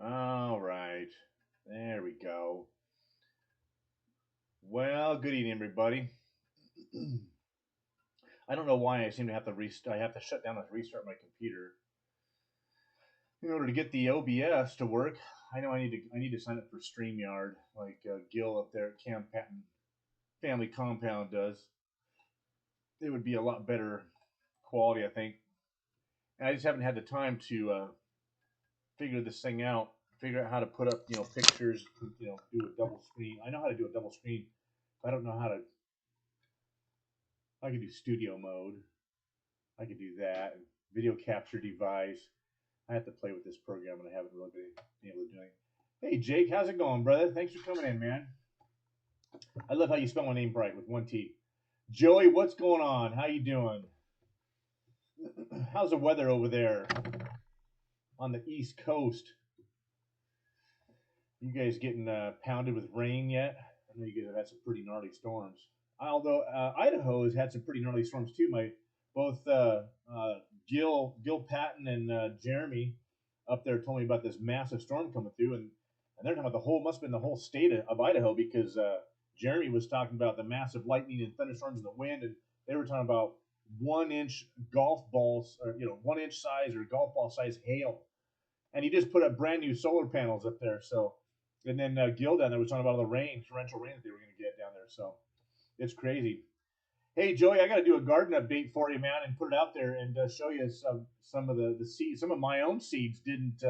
All right. There we go. Well, good evening, everybody. I don't know why I seem to have to restart. I have to shut down and restart my computer in order to get the OBS to work. I know I need to sign up for StreamYard like Gil up there at Camp Patton Family Compound does. It would be a lot better quality, I think. And I just haven't had the time to figure this thing out. Figure out how to put up, pictures. Do a double screen. I know how to do a double screen. I don't know how to. I could do studio mode. I could do that. Video capture device. I have to play with this program, and I haven't really been able to do it. Hey, Jake, how's it going, brother? Thanks for coming in, man. I love how you spell my name right with one T. Joey, what's going on? How you doing? How's the weather over there on the East Coast? You guys getting pounded with rain yet? I know you guys have had some pretty gnarly storms. Although Idaho has had some pretty gnarly storms too. My both Gil Patton and Jeremy up there told me about this massive storm coming through, and they're talking about the whole must have been the whole state of Idaho because Jeremy was talking about the massive lightning and thunderstorms and the wind, and they were talking about 1 inch golf balls or 1 inch size or golf ball size hail, and he just put up brand new solar panels up there. So, and then Gil down there was talking about all the rain, torrential rain that they were going to get down there. So it's crazy. Hey Joey, I got to do a garden update for you, man, and put it out there and show you some of the seeds. Some of my own seeds didn't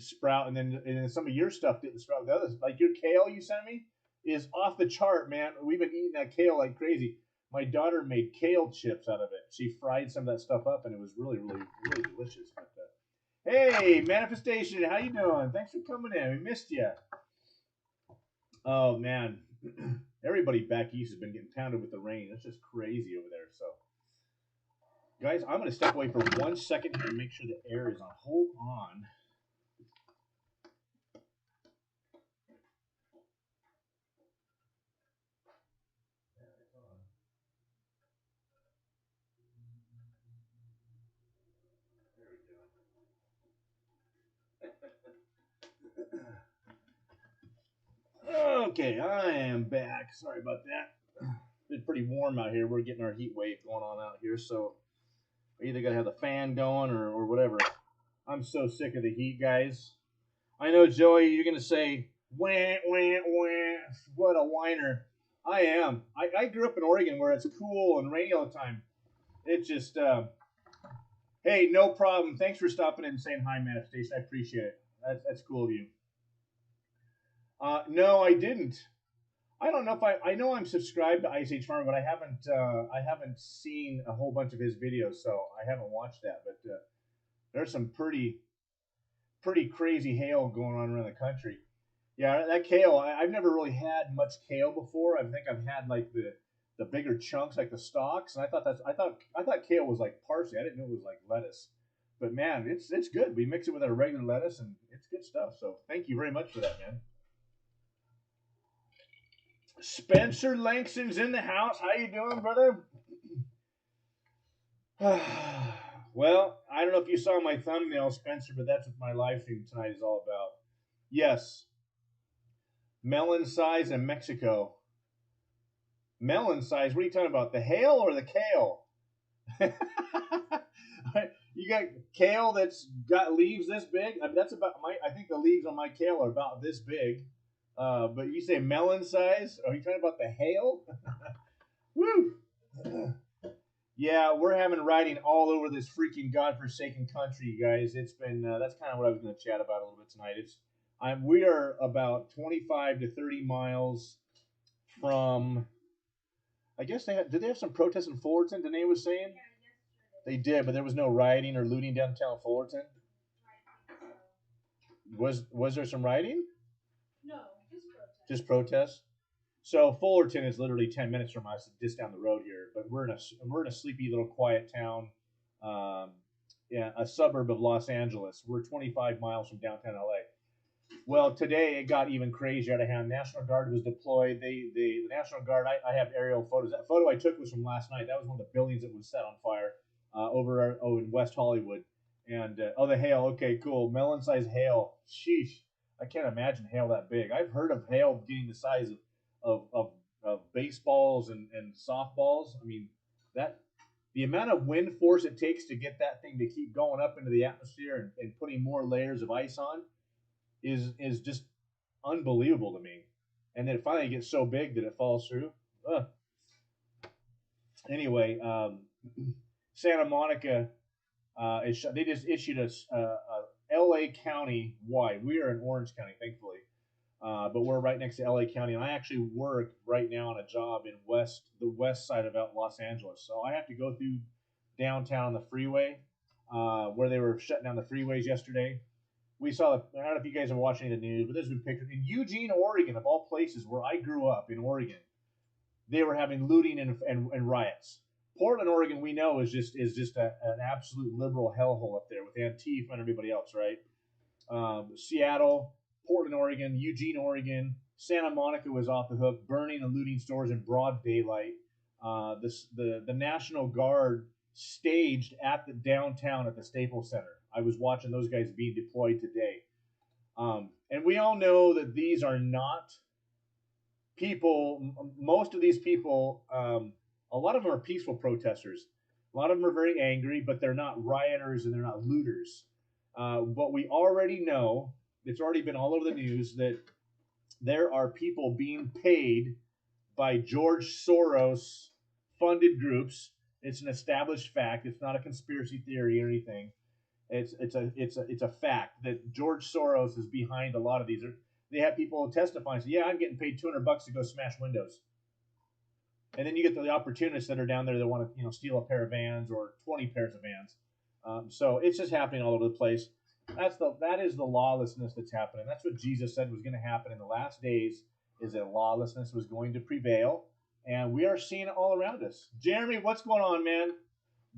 sprout, and then some of your stuff didn't sprout. The others, like your kale you sent me, is off the chart, man. We've been eating that kale like crazy. My daughter made kale chips out of it. She fried some of that stuff up, and it was really, really, really delicious. But, hey, manifestation, how you doing? Thanks for coming in. We missed you. Oh man, everybody back east has been getting pounded with the rain. It's just crazy over there. So, guys, I'm going to step away for 1 second here and make sure the air is on. Hold on. Okay, I am back. Sorry about that. It's been pretty warm out here. We're getting our heat wave going on out here, so we either gotta have the fan going or whatever. I'm so sick of the heat, guys. I know, Joey, you're gonna say, wah, wah, wah, what a whiner. I am. I grew up in Oregon where it's cool and rainy all the time. It just, hey, no problem. Thanks for stopping in and saying hi, Manifestation. I appreciate it. That's cool of you. No, I didn't. I don't know if I know I'm subscribed to Ice Age Farmer, but I haven't seen a whole bunch of his videos, so I haven't watched that. But there's some pretty crazy hail going on around the country. Yeah, that kale. I've never really had much kale before. I think I've had like the bigger chunks, like the stalks, and I thought kale was like parsley. I didn't know it was like lettuce. But man, it's good. We mix it with our regular lettuce, and it's good stuff. So thank you very much for that, man. Spencer Langston's in the house. How you doing, brother? Well, I don't know if you saw my thumbnail, Spencer, but that's what my live stream tonight is all about. Yes, melon size in Mexico. Melon size? What are you talking about? The hail or the kale? You got kale that's got leaves this big. I mean, that's about my. I think the leaves on my kale are about this big. But you say melon size? Are you talking about the hail? Woo! Yeah, we're having riding all over this freaking godforsaken country, you guys. It's been that's kind of what I was going to chat about a little bit tonight. We are about 25 to 30 miles from. I guess did they have some protests in Fullerton? Danae was saying they did, but there was no rioting or looting downtown Fullerton. Was there some rioting? No, just protests. So Fullerton is literally 10 minutes from us, just down the road here. But we're in a sleepy little quiet town, yeah, a suburb of Los Angeles. We're 25 miles from downtown LA. Well, today it got even crazier out of hand. National Guard was deployed. The National Guard. I have aerial photos. That photo I took was from last night. That was one of the buildings that was set on fire over in West Hollywood, And oh, the hail. Okay, cool. Melon-sized hail. Sheesh. I can't imagine hail that big. I've heard of hail getting the size of baseballs and softballs. I mean, that the amount of wind force it takes to get that thing to keep going up into the atmosphere and putting more layers of ice on is just unbelievable to me. And then it finally gets so big that it falls through. Ugh. Anyway, Santa Monica, they just issued a LA County wide. We are in Orange County, thankfully, but we're right next to LA County, and I actually work right now on a job in the west side of Los Angeles. So I have to go through downtown on the freeway, where they were shutting down the freeways yesterday. We saw, I don't know if you guys are watching the news, but there's been pictures in Eugene, Oregon, of all places where I grew up in Oregon. They were having looting and riots. Portland, Oregon, we know is just an absolute liberal hellhole up there with Antifa and everybody else, right? Seattle, Portland, Oregon, Eugene, Oregon, Santa Monica was off the hook, burning and looting stores in broad daylight. The National Guard staged at the downtown at the Staples Center. I was watching those guys being deployed today, and we all know that these are not people. Most of these people, a lot of them are peaceful protesters. A lot of them are very angry, but they're not rioters and they're not looters. But we already know, it's already been all over the news, that there are people being paid by George Soros funded groups. It's an established fact. It's not a conspiracy theory or anything. It's a fact that George Soros is behind a lot of these. They have people testifying, say, "Yeah, I'm getting paid $200 to go smash windows." And then you get the opportunists that are down there that want to, steal a pair of vans or 20 pairs of vans. So it's just happening all over the place. That is the lawlessness that's happening. That's what Jesus said was going to happen in the last days. Is that lawlessness was going to prevail, and we are seeing it all around us. Jeremy, what's going on, man?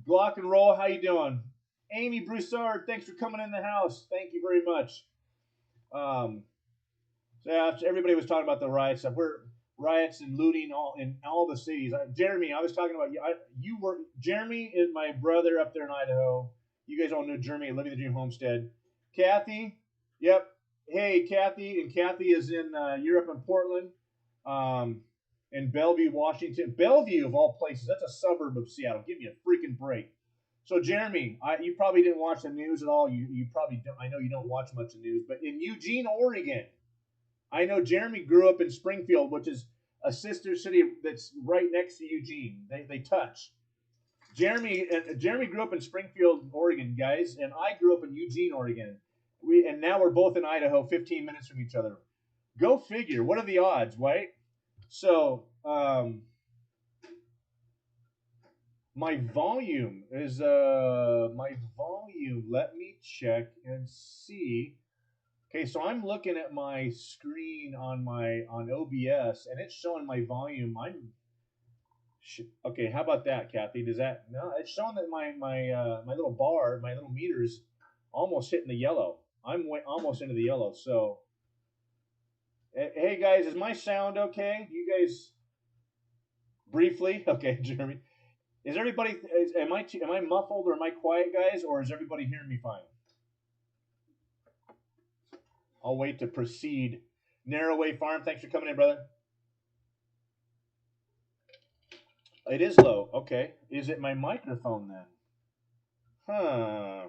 Block and roll. How you doing? Amy Broussard, thanks for coming in the house. Thank you very much. So yeah, everybody was talking about the riots. We're riots and looting in all the cities. Jeremy, I was talking about you. Jeremy is my brother up there in Idaho. You guys all know Jeremy, Living the Dream Homestead. Kathy, yep. Hey, Kathy, and Kathy is in Europe in Portland, in Bellevue, Washington. Bellevue of all places. That's a suburb of Seattle. Give me a freaking break. So Jeremy, you probably didn't watch the news at all. You probably don't. I know you don't watch much of the news, but in Eugene, Oregon, I know Jeremy grew up in Springfield, which is a sister city that's right next to Eugene. They touch. Jeremy grew up in Springfield, Oregon, guys, and I grew up in Eugene, Oregon. And now we're both in Idaho, 15 minutes from each other. Go figure. What are the odds, right? So my volume is my volume. Let me check and see. Okay, so I'm looking at my screen on OBS, and it's showing my volume. Okay. How about that, Kathy? Does that no? It's showing that my little bar, my little meter's almost hitting the yellow. I'm almost into the yellow. So, hey guys, is my sound okay? You guys, briefly, okay, Jeremy. Is everybody? Am I muffled or am I quiet, guys, or is everybody hearing me fine? I'll wait to proceed. Narrowway Farm, thanks for coming in, brother. It is low. Okay. Is it my microphone then? Huh.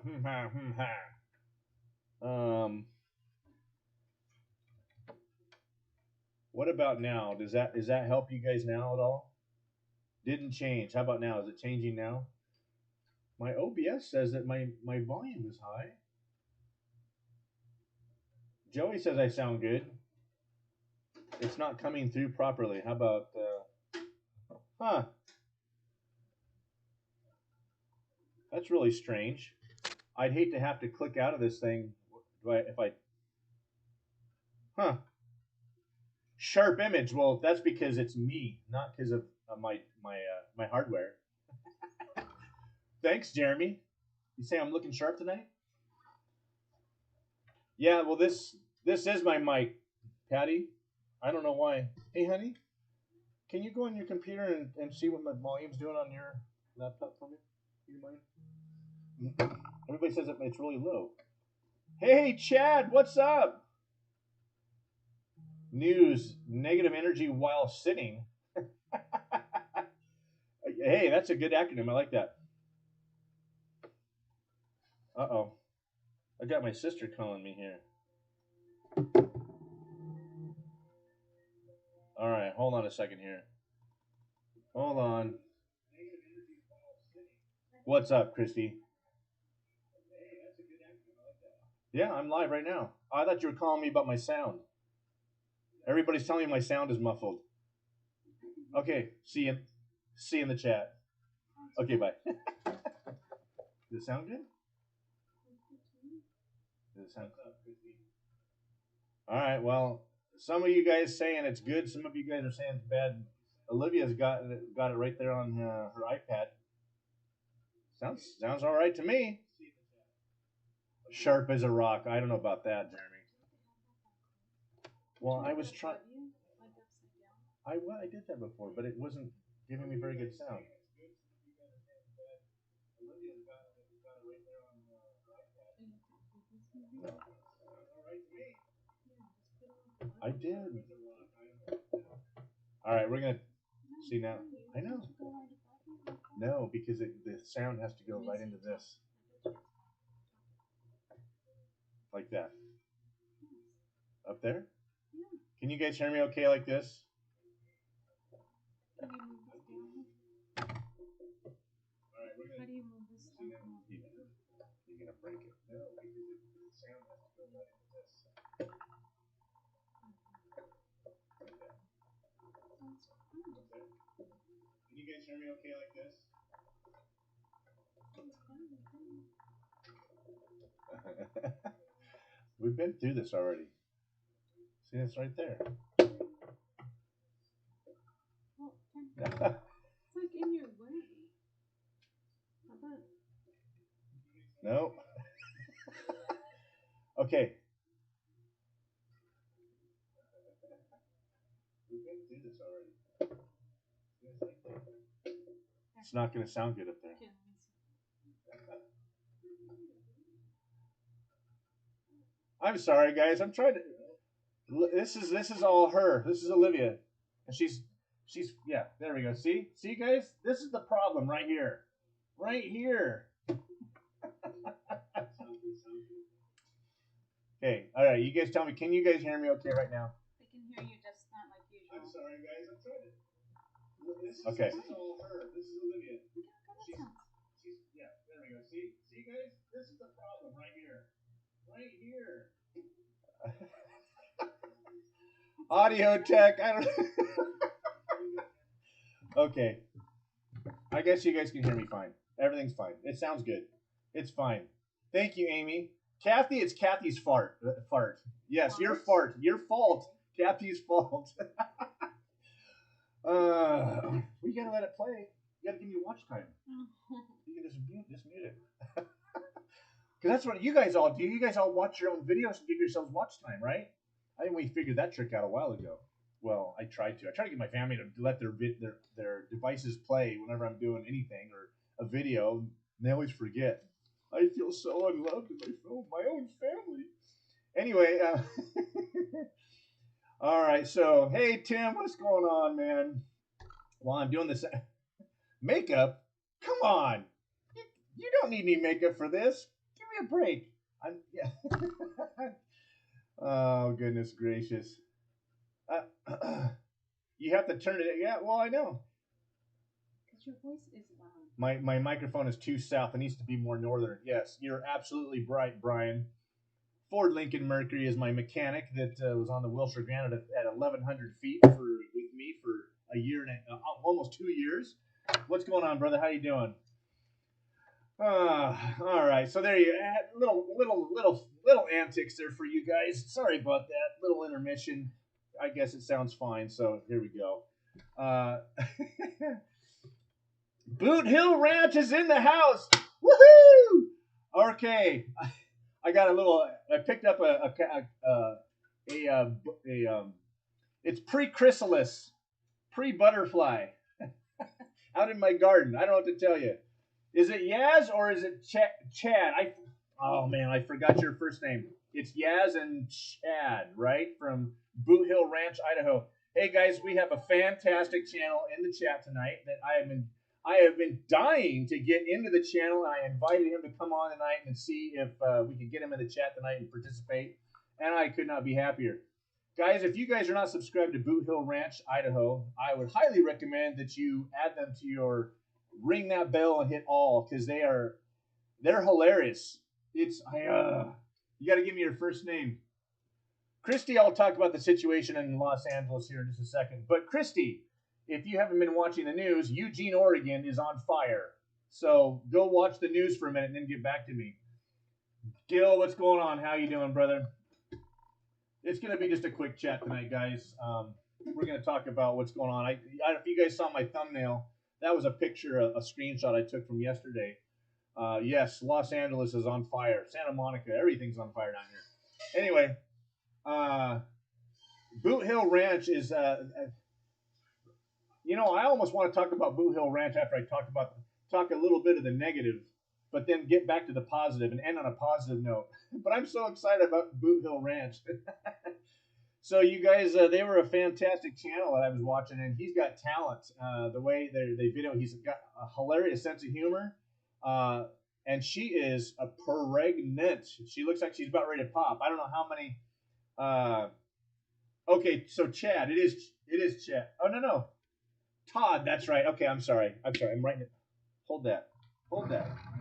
What about now? Does that help you guys now at all? Didn't change. How about now? Is it changing now? My OBS says that my volume is high. Joey says I sound good. It's not coming through properly. How about huh? That's really strange. I'd hate to have to click out of this thing if I huh. Sharp image. Well, that's because it's me, not because of my hardware. Thanks, Jeremy. You say I'm looking sharp tonight? Yeah. Well, this is my mic, Patty. I don't know why. Hey, honey, can you go on your computer and see what my volume's doing on your laptop for me? You mind? Everybody says it's really low. Hey, Chad, what's up? News, negative energy while sitting. Hey, that's a good acronym. I like that. Uh-oh. I got my sister calling me here. All right, hold on a second here. Hold on. What's up, Christy? Yeah, I'm live right now. I thought you were calling me about my sound. Everybody's telling me my sound is muffled. Okay, see you. See you in the chat. Okay, bye. Does it sound good? Does it sound? All right. Well, some of you guys saying it's good. Some of you guys are saying it's bad. Olivia's got it right there on her iPad. Sounds all right to me. Sharp as a rock. I don't know about that, Jeremy. Well, I was trying. I did that before, but it wasn't giving me very good sound. No. I did. All right, we're gonna see now. I know. No, because the sound has to go right into this, like that. Up there. Can you guys hear me okay like this? How do you move this stuff? You're gonna break it. No, because the sound has to go right into this. Like that. Can you guys hear me okay like this? We've been through this already. See, it's right there. Well, it's like in your way. How about? No. Okay. We've been through this already. It's not going to sound good up there. I'm sorry, guys. I'm trying to. This is all her. This is Olivia, and she's yeah. There we go. See, guys. This is the problem right here, right here. Okay. All right. You guys tell me. Can you guys hear me okay right now? I can hear you, just not like usual. I'm sorry, guys. I'm trying to. Okay. This is all her. This is Olivia. She's yeah. There we go. See, guys. This is the problem right here, right here. Audio tech. I don't. Okay. I guess you guys can hear me fine. Everything's fine. It sounds good. It's fine. Thank you, Amy. Kathy, it's Kathy's fart. Yes, your fart. Your fault. Kathy's fault. We gotta let it play. You gotta give me watch time. You can just mute it. Because that's what you guys all do. You guys all watch your own videos and give yourselves watch time, right? I think we figured that trick out a while ago. Well, I try to get my family to let their devices play whenever I'm doing anything or a video. And they always forget. I feel so unloved in my own family. Anyway, all right. So, hey Tim, what's going on, man? While I'm doing this makeup, come on, you don't need any makeup for this. Give me a break. Yeah. Oh goodness gracious. You have to turn it. Yeah, well, I know. Because your voice is loud. My microphone is too south. It needs to be more northern. Yes, you're absolutely right, Brian. Ford Lincoln Mercury is my mechanic that was on the Wilshire Granite at 1,100 feet with me for a year and almost 2 years. What's going on, brother? How you doing? All right. So there you little antics there for you guys. Sorry about that little intermission. I guess it sounds fine. So here we go. Boot Hill Ranch is in the house. Woohoo! Okay, I got a little. I picked up it's pre-chrysalis, pre-butterfly, out in my garden. I don't know what to tell you. Is it Yaz or is it Chad? Oh man, I forgot your first name. It's Yaz and Chad, right? From Boot Hill Ranch, Idaho. Hey guys, we have a fantastic channel in the chat tonight that I have been dying to get into the channel, and I invited him to come on tonight and see if we could get him in the chat tonight and participate. And I could not be happier. Guys, if you guys are not subscribed to Boot Hill Ranch, Idaho, I would highly recommend that you add them to your ring that bell and hit all because they're hilarious. It's you got to give me your first name, Christy. I'll talk about the situation in Los Angeles here in just a second. But Christy, if you haven't been watching the news, Eugene, Oregon is on fire. So go watch the news for a minute and then get back to me. Gil, what's going on? How you doing, brother? It's going to be just a quick chat tonight, guys. We're going to talk about what's going on. If you guys saw my thumbnail, that was a picture, a screenshot I took from yesterday. Yes, Los Angeles is on fire. Santa Monica, everything's on fire down here. Anyway, Boot Hill Ranch is, I almost want to talk about Boot Hill Ranch after I talk a little bit of the negative, but then get back to the positive and end on a positive note. But I'm so excited about Boot Hill Ranch. So you guys, they were a fantastic channel that I was watching, and he's got talent. The way they video, he's got a hilarious sense of humor. And she is a pregnant. She looks like she's about ready to pop. I don't know how many. Okay, so Chad, it is Chad. Oh no, Todd. That's right. Okay, I'm sorry. I'm writing it. Hold that. I'm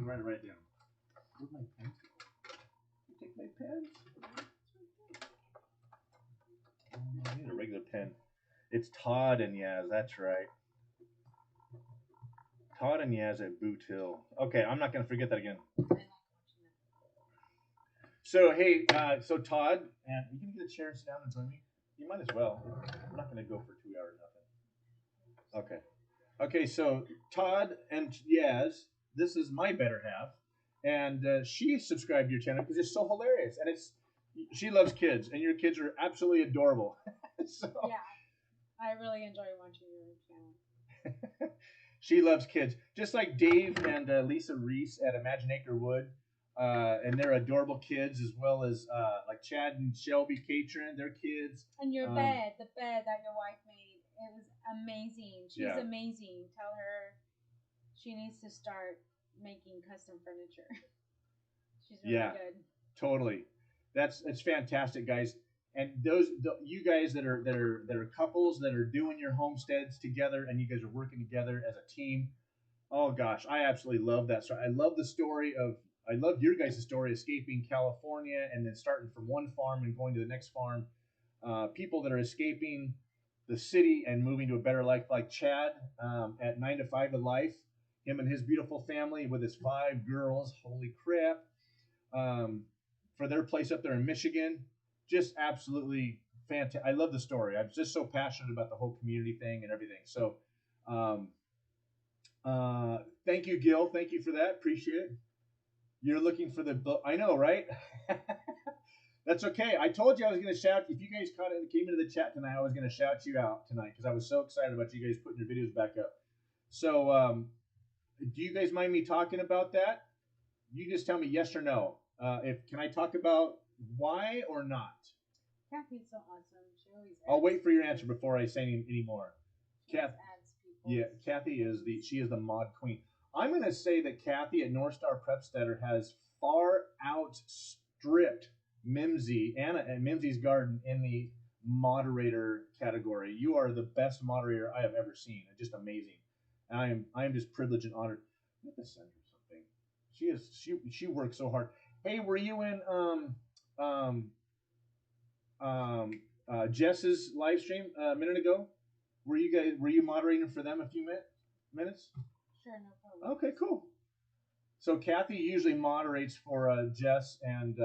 writing it right down. Where's my pen? You take my pen. I need a regular pen. It's Todd and Yaz. That's right. Todd and Yaz at Boot Hill. Okay, I'm not going to forget that again. So, hey, so Todd, and you can get a chair and sit down and join me? You might as well. I'm not going to go for 2 hours, nothing. Okay, so Todd and Yaz, this is my better half, and she subscribed to your channel because it's so hilarious, and she loves kids, and your kids are absolutely adorable. So. Yeah, I really enjoy watching your channel. She loves kids, just like Dave and Lisa Reese at Imagine Acre Wood, and they're adorable kids, as well as like Chad and Shelby Catron, their kids. And your bed, the bed that your wife made, it was amazing. She's amazing. Tell her she needs to start making custom furniture. She's really good. Totally. It's fantastic, guys. And you guys that are couples that are doing your homesteads together, and you guys are working together as a team. Oh gosh, I absolutely love that story. I love your guys' story, escaping California and then starting from one farm and going to the next farm. People that are escaping the city and moving to a better life, like Chad at 9 to 5 of life. Him and his beautiful family with his 5 girls. Holy crap! For their place up there in Michigan. Just absolutely fantastic. I love the story. I'm just so passionate about the whole community thing and everything. So, thank you, Gil. Thank you for that. Appreciate it. You're looking for the book. I know, right? That's okay. I told you I was going to shout. If you guys came into the chat tonight, I was going to shout you out tonight because I was so excited about you guys putting your videos back up. So, do you guys mind me talking about that? You just tell me yes or no. Can I talk about why or not? Kathy's so awesome. She always I'll wait for your answer before I say any more. Kathy is the mod queen. I'm going to say that Kathy at North Star Prepstetter has far outstripped Mimsy, Anna at Mimsy's Garden in the moderator category. You are the best moderator I have ever seen. Just amazing. And I am just privileged and honored. I have to send her something. She works so hard. Hey, were you in Jess's live stream a minute ago? Were you moderating for them a few minutes? Sure, no problem. Okay, cool. So Kathy usually moderates for Jess and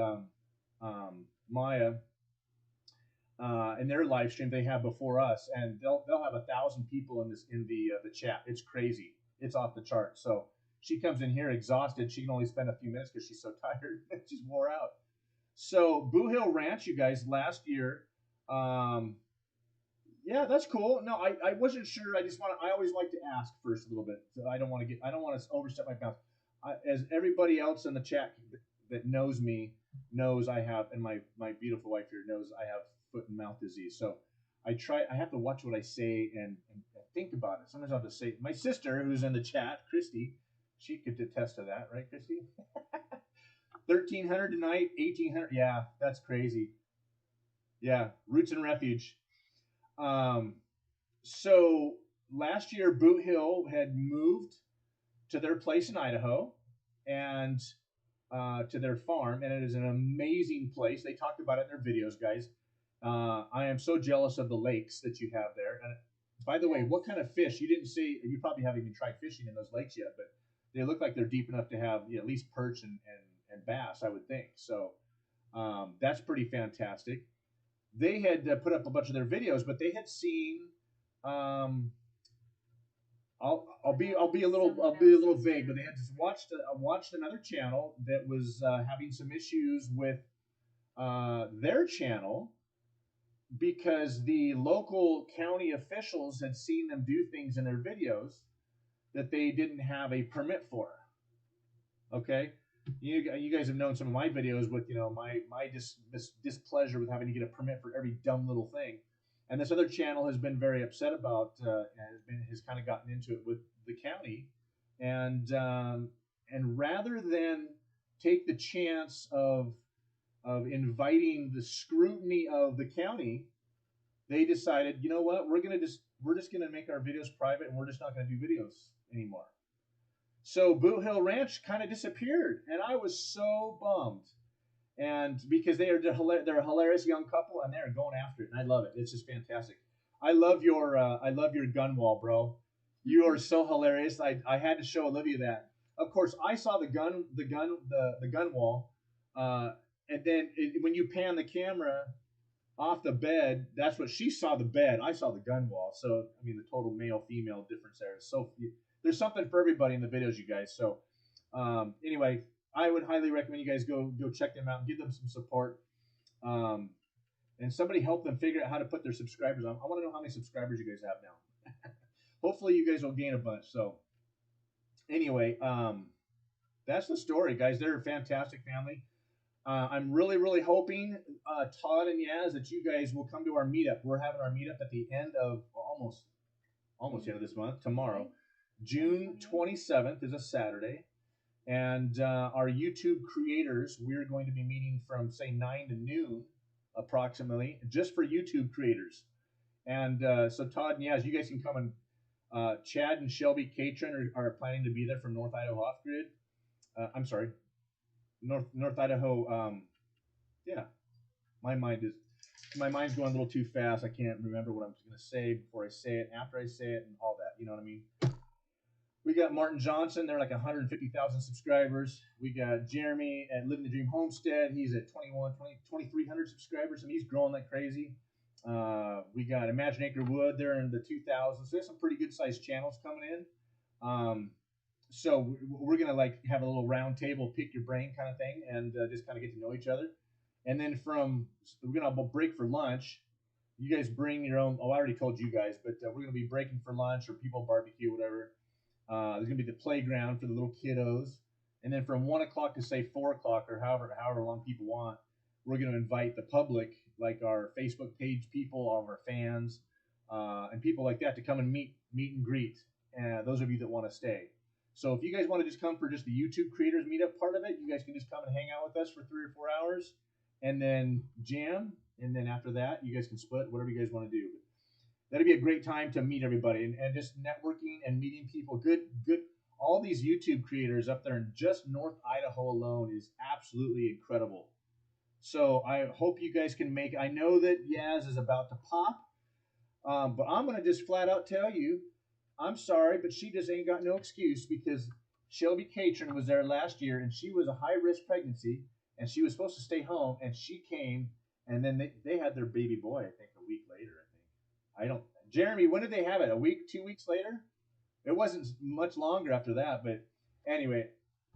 Maya in their live stream they have before us, and they'll have 1,000 people in the chat. It's crazy. It's off the chart. So she comes in here exhausted. She can only spend a few minutes because she's so tired. She's wore out. So Boot Hill Ranch, you guys, last year. Yeah, that's cool. No, I wasn't sure. I always like to ask first a little bit. So I don't want to overstep my bounds. as everybody else in the chat that knows me knows, I have, and my beautiful wife here knows, I have foot and mouth disease. So I have to watch what I say and think about it. Sometimes I'll have to say, my sister who's in the chat, Christy, she could attest to that, right, Christy? 1,300 tonight, 1,800. Yeah, that's crazy. Yeah, Roots and Refuge. So last year, Boot Hill had moved to their place in Idaho and to their farm, and it is an amazing place. They talked about it in their videos, guys. I am so jealous of the lakes that you have there. And by the way, what kind of fish? You didn't see. You probably haven't even tried fishing in those lakes yet, but they look like they're deep enough to have, you know, at least perch and bass, I would think. So that's pretty fantastic. They had put up a bunch of their videos, but they had seen. I'll be a little vague, but they had just watched another channel that was having some issues with their channel because the local county officials had seen them do things in their videos that they didn't have a permit for. Okay, you guys have known some of my videos with, you know, my displeasure with having to get a permit for every dumb little thing. And this other channel has been very upset about has kind of gotten into it with the county, and rather than take the chance of inviting the scrutiny of the county, they decided, you know what, we're just gonna make our videos private, and we're just not gonna do videos anymore. So Boot Hill Ranch kind of disappeared, and I was so bummed. And because they're a hilarious young couple, and they're going after it, and I love it. It's just fantastic. I love your gun wall, bro. You are so hilarious. I had to show Olivia that. Of course, I saw the gun wall, and then when you pan the camera off the bed, that's what she saw, the bed. I saw the gun wall. So I mean, the total male female difference there is so. There's something for everybody in the videos, you guys. So anyway, I would highly recommend you guys go check them out and give them some support. And somebody help them figure out how to put their subscribers on. I want to know how many subscribers you guys have now. Hopefully you guys will gain a bunch. So anyway, that's the story, guys. They're a fantastic family. I'm really, really hoping, Todd and Yaz, that you guys will come to our meetup. We're having our meetup at the end of almost the end of this month, tomorrow. June 27th is a Saturday. And our YouTube creators, we're going to be meeting from, say, 9 to noon, approximately, just for YouTube creators. And so Todd and Yaz, you guys can come, and Chad and Shelby Catron are planning to be there from North Idaho Off Grid. I'm sorry, North Idaho. Yeah, my mind's going a little too fast. I can't remember what I'm going to say before I say it, after I say it, and all that. You know what I mean? We got Martin Johnson. They're like 150,000 subscribers. We got Jeremy at Living the Dream Homestead. He's at 2,300 subscribers, and he's growing like crazy. We got Imagine Acre Wood. They're in the 2,000s. So there's some pretty good sized channels coming in. So we're going to like have a little round table, pick your brain kind of thing, and just kind of get to know each other. And then we're going to break for lunch. You guys bring your own. Oh, I already told you guys, but we're going to be breaking for lunch or people barbecue, whatever. There's going to be the playground for the little kiddos. And then from 1 o'clock to, say, 4 o'clock, or however long people want, we're going to invite the public, like our Facebook page people, all of our fans, and people like that, to come and meet and greet. Those of you that want to stay. So if you guys want to just come for just the YouTube creators meetup part of it, you guys can just come and hang out with us for 3 or 4 hours and then jam. And then after that, you guys can split, whatever you guys want to do. That'd be a great time to meet everybody and just networking and meeting people. Good. All these YouTube creators up there in just North Idaho alone is absolutely incredible. So I hope you guys can make it. I know that Yaz is about to pop, but I'm going to just flat out tell you, I'm sorry, but she just ain't got no excuse, because Shelby Catron was there last year, and she was a high-risk pregnancy, and she was supposed to stay home, and she came, and then they had their baby boy, I think, a week later, Jeremy, when did they have it? A week, 2 weeks later? It wasn't much longer after that, but anyway,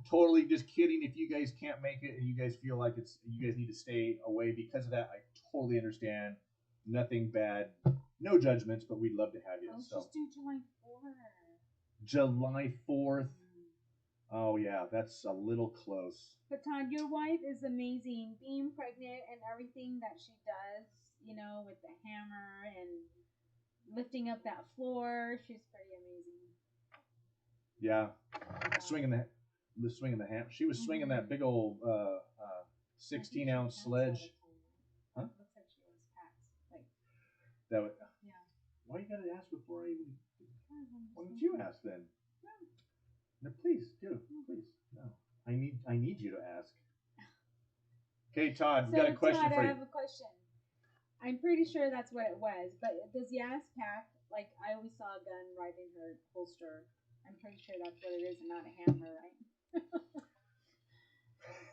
totally just kidding. If you guys can't make it and you guys feel like you guys need to stay away because of that, I totally understand. Nothing bad, no judgments, but we'd love to have you. Let's just do July 4th. July 4th. Oh yeah, that's a little close. But Todd, your wife is amazing. Being pregnant and everything that she does, with the hammer and lifting up that floor, she's pretty amazing. Yeah, Yeah. swinging the ham. She was swinging that big old 16-ounce sledge. Huh? Looks like she was packed. Like That would, yeah. why you gotta ask before I even? Why don't Mm-hmm. you ask then? No, please do. Please. No. I need you to ask. Okay, Todd, we got a question Todd, for I you. have a question. I'm pretty sure that's what it was, but does Yas pack? Like I always saw a gun right in her holster. I'm pretty sure that's what it is, and not a hammer, right?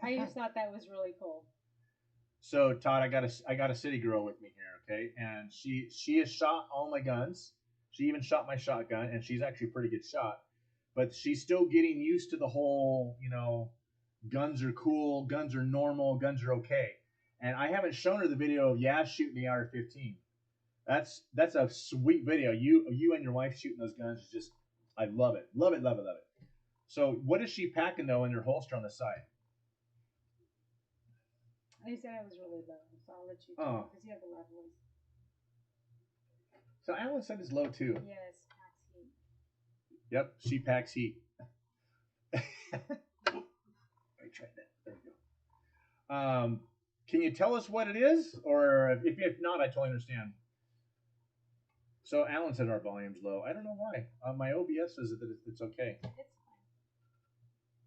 I just thought that was really cool. So Todd, I got a city girl with me here, okay? And she has shot all my guns. She even shot my shotgun, and she's actually a pretty good shot. But she's still getting used to the whole, guns are cool, guns are normal, guns are okay. And I haven't shown her the video of Yas shooting the AR-15. That's a sweet video. You and your wife shooting those guns is just, I love it, love it, love it, love it. So what is she packing though in her holster on the side? They said I was really low, so I'll let you talk because you have a loud voice. So Alan said it's low too. Yes, packs heat. Yep, she packs heat. I tried that. There we go. Can you tell us what it is, or if not, I totally understand. So Alan said our volume's low. I don't know why. My OBS says that it's okay. It's fine.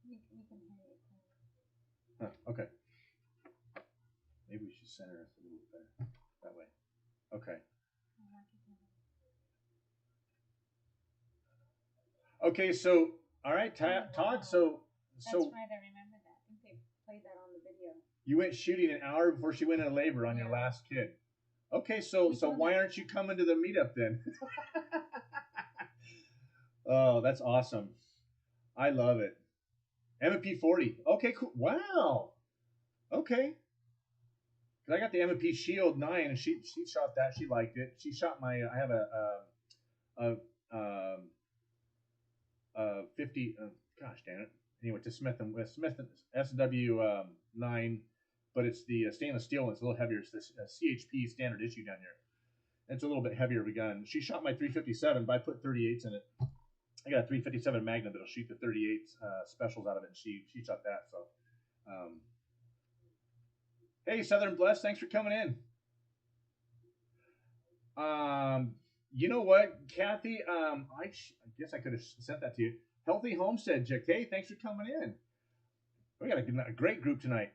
We can hear it. Huh, okay. Maybe we should center us a little bit better that way. Okay. Okay. So all right, Todd. Wow. So That's right. I remember that. I think they played that on the video. You went shooting an hour before she went into labor on your last kid. Okay, so why aren't you coming to the meetup then? Oh, that's awesome. I love it. M&P 40. Okay, cool. Wow. Okay. Cause I got the M&P Shield 9, and she shot that. She liked it. She shot my. I have a 50. Gosh, damn it. Anyway, to Smith and SW 9, but it's the stainless steel one. It's a little heavier. It's this CHP standard issue down here. It's a little bit heavier of a gun. She shot my 357, but I put 38s in it. I got a 357 Magnum that'll shoot the 38 specials out of it, and she shot that. So, hey, Southern Bless, thanks for coming in. You know what, Kathy? I guess I could have sent that to you. Healthy Homestead, Jack. Hey, thanks for coming in. We got a great group tonight.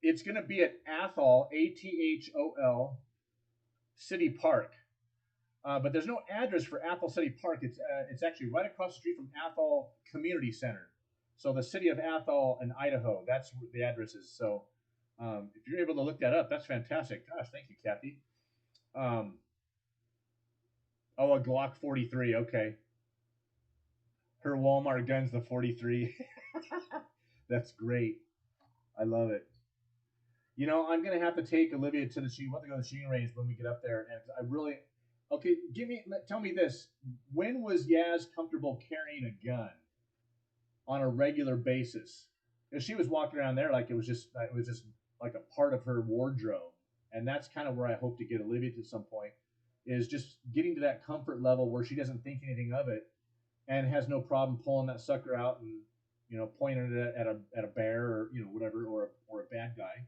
It's going to be at Athol, ATHOL, City Park. But there's no address for Athol City Park. It's actually right across the street from Athol Community Center. So the city of Athol in Idaho, that's where the address is. So if you're able to look that up, that's fantastic. Gosh, thank you, Kathy. Oh, a Glock 43. Okay. Her Walmart gun's the 43. That's great. I love it. I'm gonna have to take Olivia to the shooting. We'll have to go to the shooting range when we get up there. And I really, okay. Tell me this. When was Yaz comfortable carrying a gun on a regular basis? Because she was walking around there like it was just like a part of her wardrobe, and that's kind of where I hope to get Olivia to some point, is just getting to that comfort level where she doesn't think anything of it, and has no problem pulling that sucker out and pointing it at a bear or whatever, or a bad guy.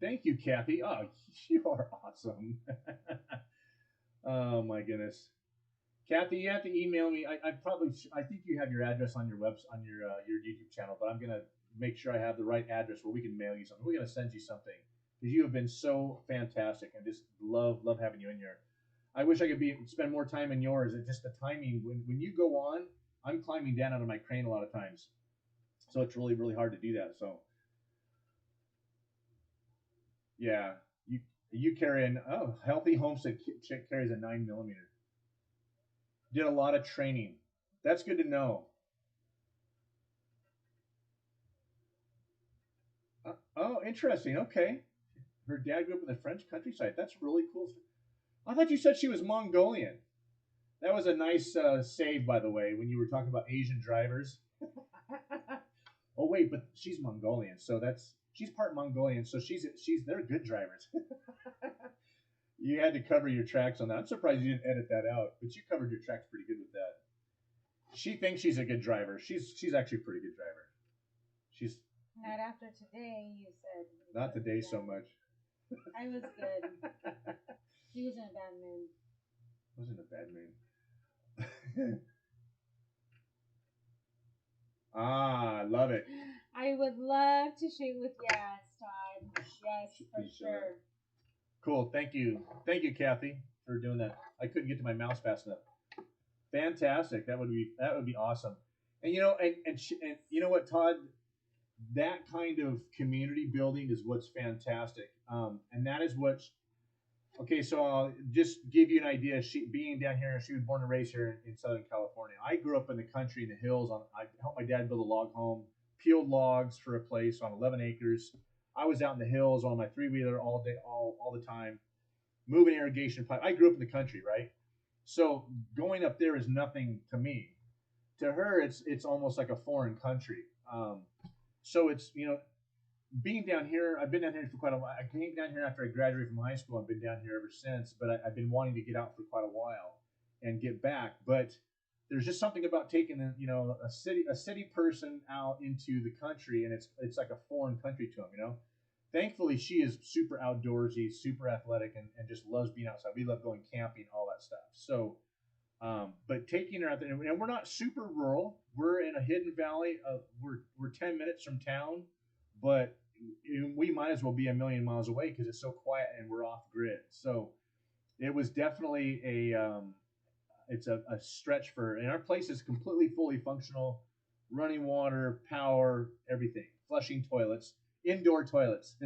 Thank you, Kathy. Oh, you are awesome. Oh my goodness, Kathy, you have to email me. I think you have your address on your on your YouTube channel, but I'm gonna make sure I have the right address where we can mail you something. We're gonna send you something because you have been so fantastic, and just love having you in here. I wish I could spend more time in yours. It's just the timing when you go on. I'm climbing down out of my crane a lot of times, so it's really really hard to do that. So yeah, you carry Healthy Homestead carries a 9mm. Did a lot of training. That's good to know. Oh, interesting. Okay. Her dad grew up in the French countryside. That's really cool. I thought you said she was Mongolian. That was a nice save, by the way, when you were talking about Asian drivers. Oh wait, but she's Mongolian, so that's she's part Mongolian, so she's they're good drivers. You had to cover your tracks on that. I'm surprised you didn't edit that out, but you covered your tracks pretty good with that. She thinks she's a good driver. She's actually a pretty good driver. She's Not after today, you said. not today Yeah. so much. I was good. He was in a bad mood. Wasn't a bad mood. Ah, I love it. I would love to shoot with yes, Todd. Yes, for sure. Cool. Thank you, Kathy, for doing that. I couldn't get to my mouse fast enough. Fantastic. That would be awesome. And and you know what, Todd, that kind of community building is what's fantastic. And that is what. Okay, so I'll just give you an idea. She being down here, she was born and raised here in Southern California. I grew up in the country in the hills. I helped my dad build a log home, peeled logs for a place on 11 acres. I was out in the hills on my three wheeler all day, all the time, moving irrigation pipe. I grew up in the country, right? So going up there is nothing to me. To her, it's almost like a foreign country. So it's being down here, I've been down here for quite a while. I came down here after I graduated from high school. I've been down here ever since, but I've been wanting to get out for quite a while and get back. But there's just something about taking a city person out into the country, and it's like a foreign country to them. Thankfully, she is super outdoorsy, super athletic, and just loves being outside. We love going camping, all that stuff. So, but taking her out there, and we're not super rural. We're in a hidden valley. We're 10 minutes from town, but we might as well be a million miles away because it's so quiet and we're off grid. So it was definitely it's a stretch and our place is completely fully functional, running water, power, everything, flushing toilets, indoor toilets.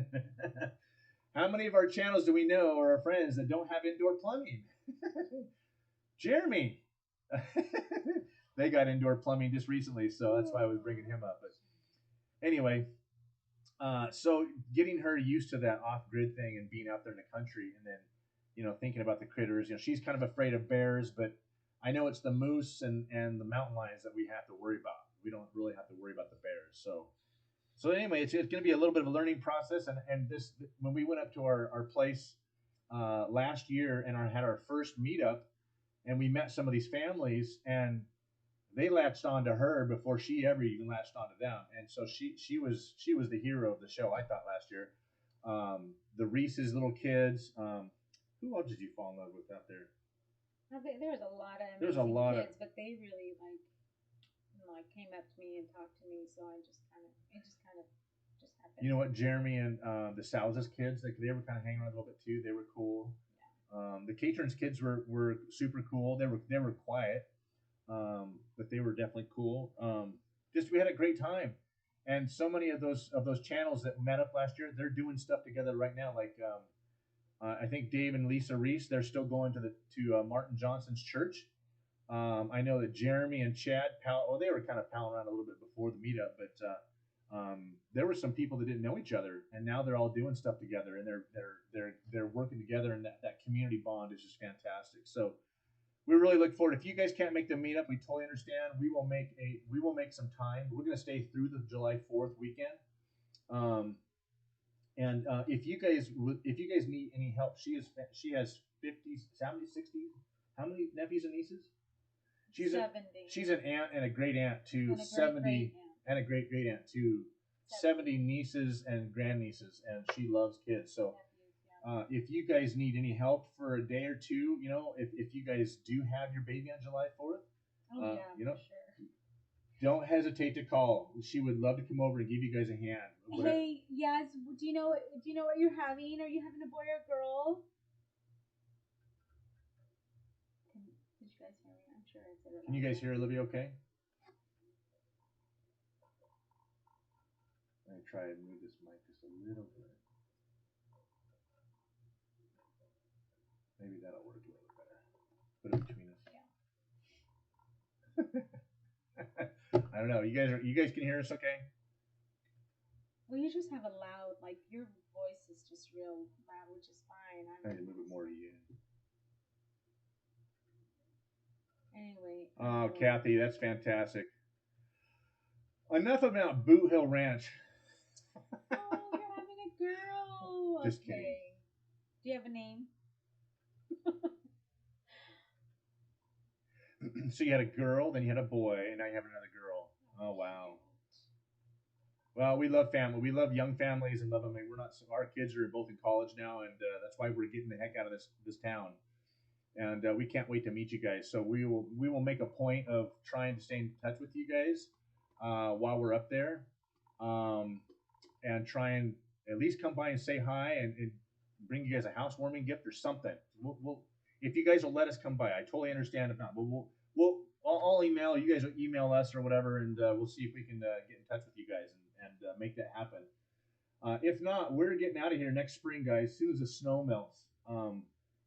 How many of our channels do we know or our friends that don't have indoor plumbing? Jeremy. They got indoor plumbing just recently, so that's why I was bringing him up. But anyway, so getting her used to that off-grid thing and being out there in the country, and then thinking about the critters. She's kind of afraid of bears, but I know it's the moose and the mountain lions that we have to worry about. We don't really have to worry about the bears. So anyway, it's going to be a little bit of a learning process. And this when we went up to our place last year and had our first meetup, and we met some of these families, and they latched onto her before she ever even latched onto them, and so she was the hero of the show. I thought last year, the Reese's little kids. Who else did you fall in love with out there? I think there was a lot of There's a lot kids, but they really like came up to me and talked to me, so it just kind of just happened. You know what, Jeremy and the Salzas kids, they were kind of hanging around a little bit too. They were cool. The Catrins kids were super cool. They were quiet. But they were definitely cool. Just we had a great time, and so many of those channels that met up last year, they're doing stuff together right now. Like I think Dave and Lisa Reese, they're still going to Martin Johnson's church. I know that Jeremy and Chad, they were kind of palling around a little bit before the meetup, but there were some people that didn't know each other, and now they're all doing stuff together, and they're working together, and that community bond is just fantastic. So we really look forward. If you guys can't make the meetup, we totally understand. We will make some time. We're going to stay through the July 4th weekend. And if you guys need any help, she has 50, 70, 60. How many nephews and nieces? She's 70. She's an aunt and a great aunt to and 70 and a great great aunt to 70 nieces and grandnieces, and she loves kids. So if you guys need any help for a day or two, if you guys do have your baby on July 4th, for sure. Don't hesitate to call. She would love to come over and give you guys a hand. Hey, yes. Do you know what you're having? Are you having a boy or a girl? Did you guys hear me? I'm sure I said it. Can you guys hear Olivia okay? I'm going to try and move this mic just a little bit. Maybe that'll work a little better. Put it between us. Yeah. I don't know. You guys can hear us okay? Well, you just have a loud, your voice is just real loud, which is fine. I need to move it more to you. Anyway. Oh, Kathy, that's fantastic. Enough about Boot Hill Ranch. Oh, you're having a girl. Just okay. kidding. Do you have a name? So you had a girl, then you had a boy, and now you have another girl. Oh wow. Well, we love family. We love young families and love them. We're not. Our kids are both in college now, and that's why we're getting the heck out of this town. And we can't wait to meet you guys. So we will make a point of trying to stay in touch with you guys while we're up there, um, and try and at least come by and say hi and bring you guys a housewarming gift or something. We'll if you guys will let us come by. I totally understand if not, but I'll email you guys. Will email us or whatever, and we'll see if we can get in touch with you guys and make that happen. If not, we're getting out of here next spring, guys. As soon as the snow melts.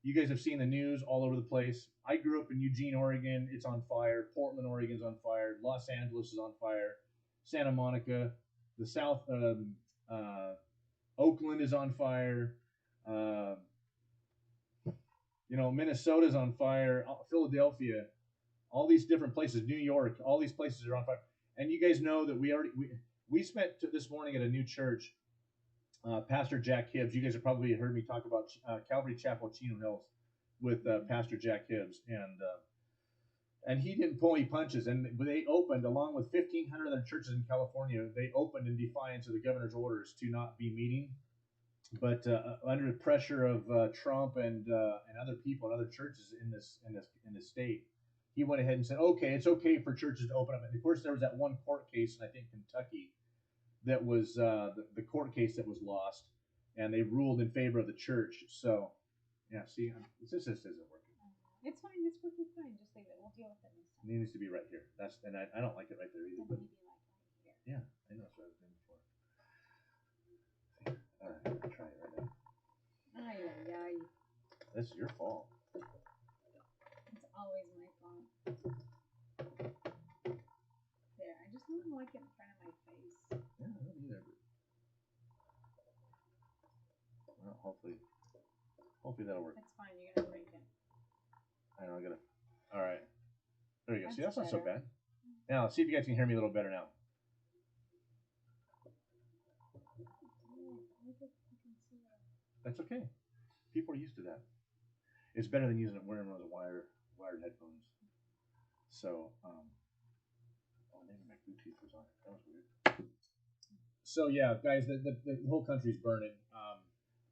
You guys have seen the news all over the place. I grew up in Eugene, Oregon. It's on fire. Portland, Oregon's on fire. Los Angeles is on fire. Santa Monica, the South, Oakland is on fire. Uh, Minnesota's on fire. Philadelphia, all these different places. New York, all these places are on fire. And you guys know that we spent this morning at a new church. Pastor Jack Hibbs. You guys have probably heard me talk about Calvary Chapel, Chino Hills, with Pastor Jack Hibbs, and he didn't pull any punches. And they opened, along with 1,500 other churches in California, they opened in defiance of the governor's orders to not be meeting. But under the pressure of Trump and other people and other churches in this state, he went ahead and said, "Okay, it's okay for churches to open up." And of course, there was that one court case in I think Kentucky that was the court case that was lost, and they ruled in favor of the church. So, yeah, see, this isn't working. It's fine. It's working fine. Just leave it. We'll deal with it next time. It needs to be right here. I don't like it right there either. But, maybe like right yeah, here. I know that's what I was doing before. All right, I'm gonna try it right now. Ay, ay, ay. That's your fault. It's always my fault. There, I just don't like it in front of my face. Yeah, I don't either. But, well, hopefully that'll work. It's fine. You're gonna break it. I know. I gotta. All right. There you go. See, that's not better. so bad. Now, let's see if you guys can hear me a little better now. That's okay. People are used to that. It's better than wearing one of the wired headphones. So, maybe my Bluetooth was on. That was weird. So yeah, guys, the whole country's burning.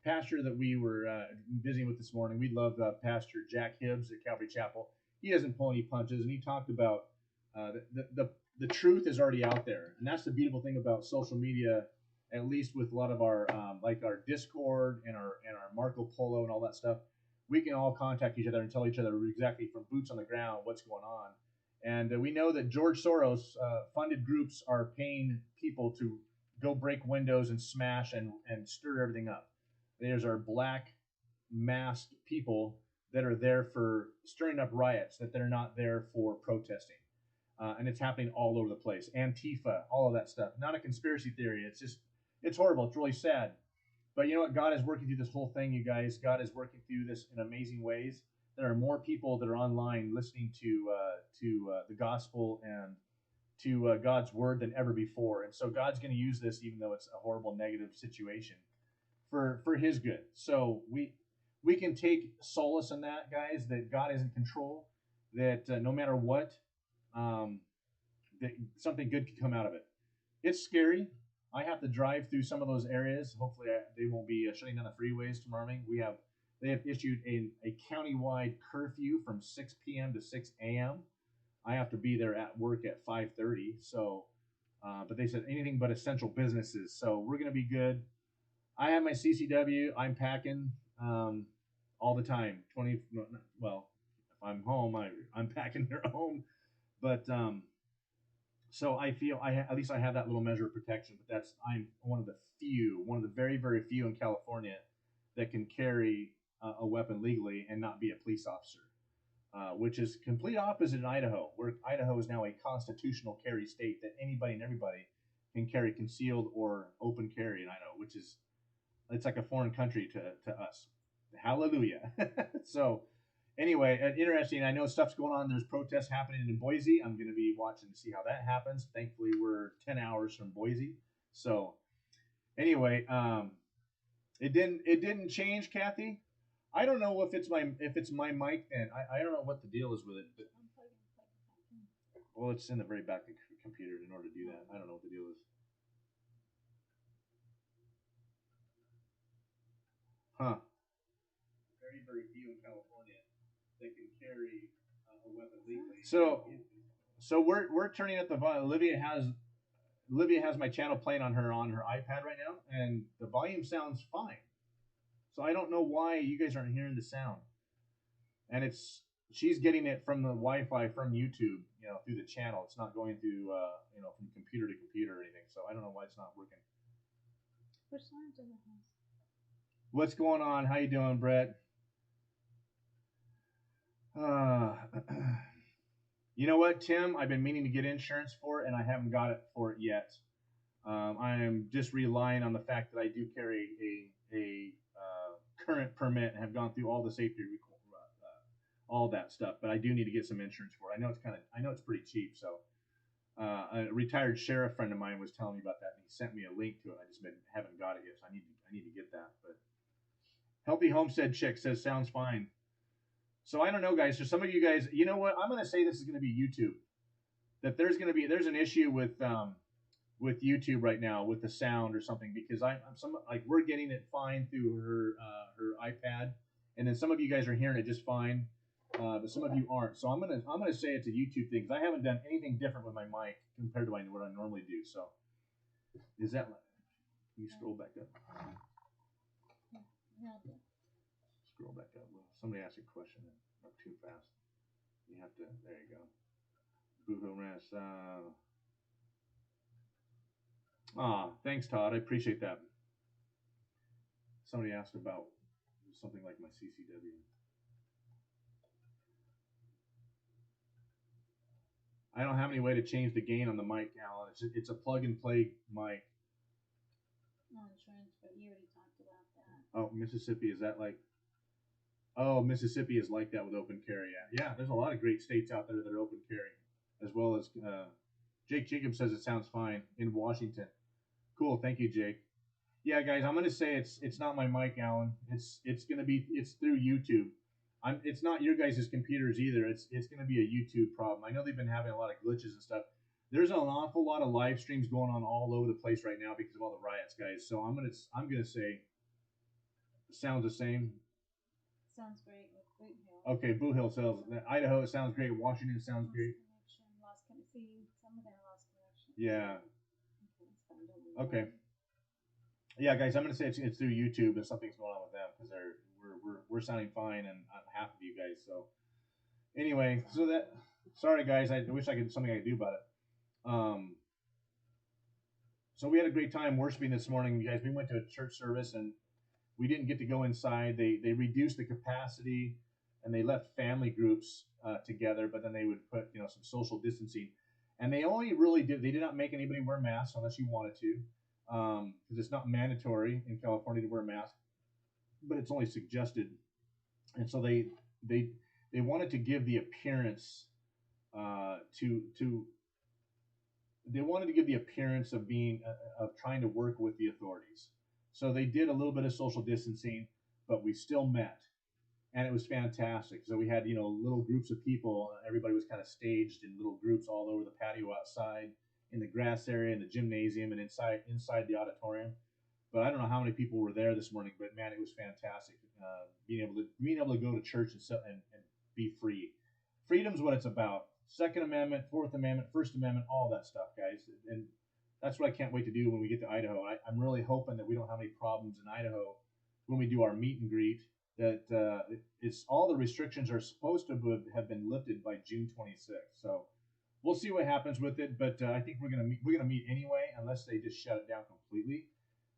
Pastor that we were visiting with this morning, we love Pastor Jack Hibbs at Calvary Chapel. He doesn't pull any punches, and he talked about the truth is already out there, and that's the beautiful thing about social media. At least with a lot of our like our Discord and our Marco Polo and all that stuff, we can all contact each other and tell each other exactly from boots on the ground what's going on. And we know that George Soros funded groups are paying people to go break windows and smash and stir everything up. There's our black masked people that are there for stirring up riots, that they're not there for protesting. And it's happening all over the place. Antifa, all of that stuff. Not a conspiracy theory. It's horrible. It's really sad. But you know what? God is working through this whole thing, you guys. God is working through this in amazing ways. There are more people that are online listening to the gospel and to God's word than ever before. And so God's going to use this, even though it's a horrible, negative situation, for His good. So we can take solace in that, guys, that God is in control, that no matter what, that something good can come out of it. It's scary. I have to drive through some of those areas. Hopefully, they won't be shutting down the freeways tomorrow morning. They have issued a county-wide curfew from 6 p.m. to 6 a.m. I have to be there at work at 5:30. So, but they said anything but essential businesses. So we're gonna be good. I have my CCW. I'm packing all the time. Well, if I'm home, I'm packing their home. But so I feel at least I have that little measure of protection. But I'm one of the very, very few in California that can carry a weapon legally and not be a police officer, which is complete opposite in Idaho, where Idaho is now a constitutional carry state that anybody and everybody can carry concealed or open carry in Idaho, which is it's like a foreign country to us. Hallelujah. So Anyway, interesting. I know stuff's going on. There's protests happening in Boise. I'm going to be watching to see how that happens. Thankfully, we're 10 hours from Boise. So anyway, it didn't change, Kathy. I don't know if it's my mic. Then I don't know what the deal is with it. But, well, it's in the very back of the computer. In order to do that, I don't know what the deal is. Huh? Very, very few in California that can carry a weapon legally. So we're turning up the volume. Olivia has my channel playing on her iPad right now, and the volume sounds fine. So I don't know why you guys aren't hearing the sound. And she's getting it from the Wi-Fi from YouTube, through the channel. It's not going through, from computer to computer or anything. So I don't know why it's not working. What's going on? How you doing, Brett? You know what, Tim? I've been meaning to get insurance for it, and I haven't got it for it yet. I am just relying on the fact that I do carry a current permit and have gone through all the safety all that stuff. But I do need to get some insurance for it. I know it's pretty cheap. So a retired sheriff friend of mine was telling me about that, and he sent me a link to it. I just haven't got it yet, so I need to get that. But Healthy Homestead Chick says sounds fine. So I don't know, guys. So some of you guys, you know what? I'm going to say this is going to be YouTube. That there's an issue with YouTube right now with the sound or something, because we're getting it fine through her iPad, and then some of you guys are hearing it just fine, but some of you aren't. So I'm gonna say it's a YouTube thing, because I haven't done anything different with my mic compared to what I normally do. So is that? Can you scroll back up? Scroll back up. Well, somebody asked a question up too fast. You have to. There you go. Boohoo Rest. Thanks, Todd. I appreciate that. Somebody asked about something like my CCW. I don't have any way to change the gain on the mic, Alan. It's a plug and play mic. No insurance, but you already talked about that. Oh, Mississippi, is that like? Oh, Mississippi is like that with open carry. Yeah. There's a lot of great states out there that are open carry, as well as Jake Jacob says it sounds fine in Washington. Cool, thank you, Jake. Yeah, guys, I'm gonna say it's not my mic, Alan. It's through YouTube. It's not your guys' computers either. It's gonna be a YouTube problem. I know they've been having a lot of glitches and stuff. There's an awful lot of live streams going on all over the place right now because of all the riots, guys. So I'm gonna say it sounds the same. Sounds great with Boot Hill. Okay, Boot Hill sells. Idaho, it sounds great. Washington sounds great. Some of them lost connection. Yeah. Okay. Yeah, guys, I'm gonna say it's through YouTube and something's going on with them, because we're sounding fine, and half of you guys. So anyway, sorry guys, I wish I could something I could do about it. So we had a great time worshiping this morning, you guys. We went to a church service and we didn't get to go inside. They reduced the capacity, and they left family groups together, but then they would put some social distancing, and they did not make anybody wear masks unless you wanted to. Because it's not mandatory in California to wear a mask, but it's only suggested. And so they wanted to give the appearance they wanted to give the appearance of being of trying to work with the authorities. So they did a little bit of social distancing, but we still met, and it was fantastic. So we had little groups of people. Everybody was kind of staged in little groups all over the patio outside, in the grass area, in the gymnasium, and inside the auditorium. But I don't know how many people were there this morning, but man, it was fantastic. Being able to go to church and be free. Freedom's what it's about. Second Amendment, Fourth Amendment, First Amendment, all that stuff, guys. And that's what I can't wait to do when we get to Idaho. I'm really hoping that we don't have any problems in Idaho when we do our meet and greet. That it's all the restrictions are supposed to have been lifted by June 26th. So we'll see what happens with it, but I think we're gonna meet anyway, unless they just shut it down completely,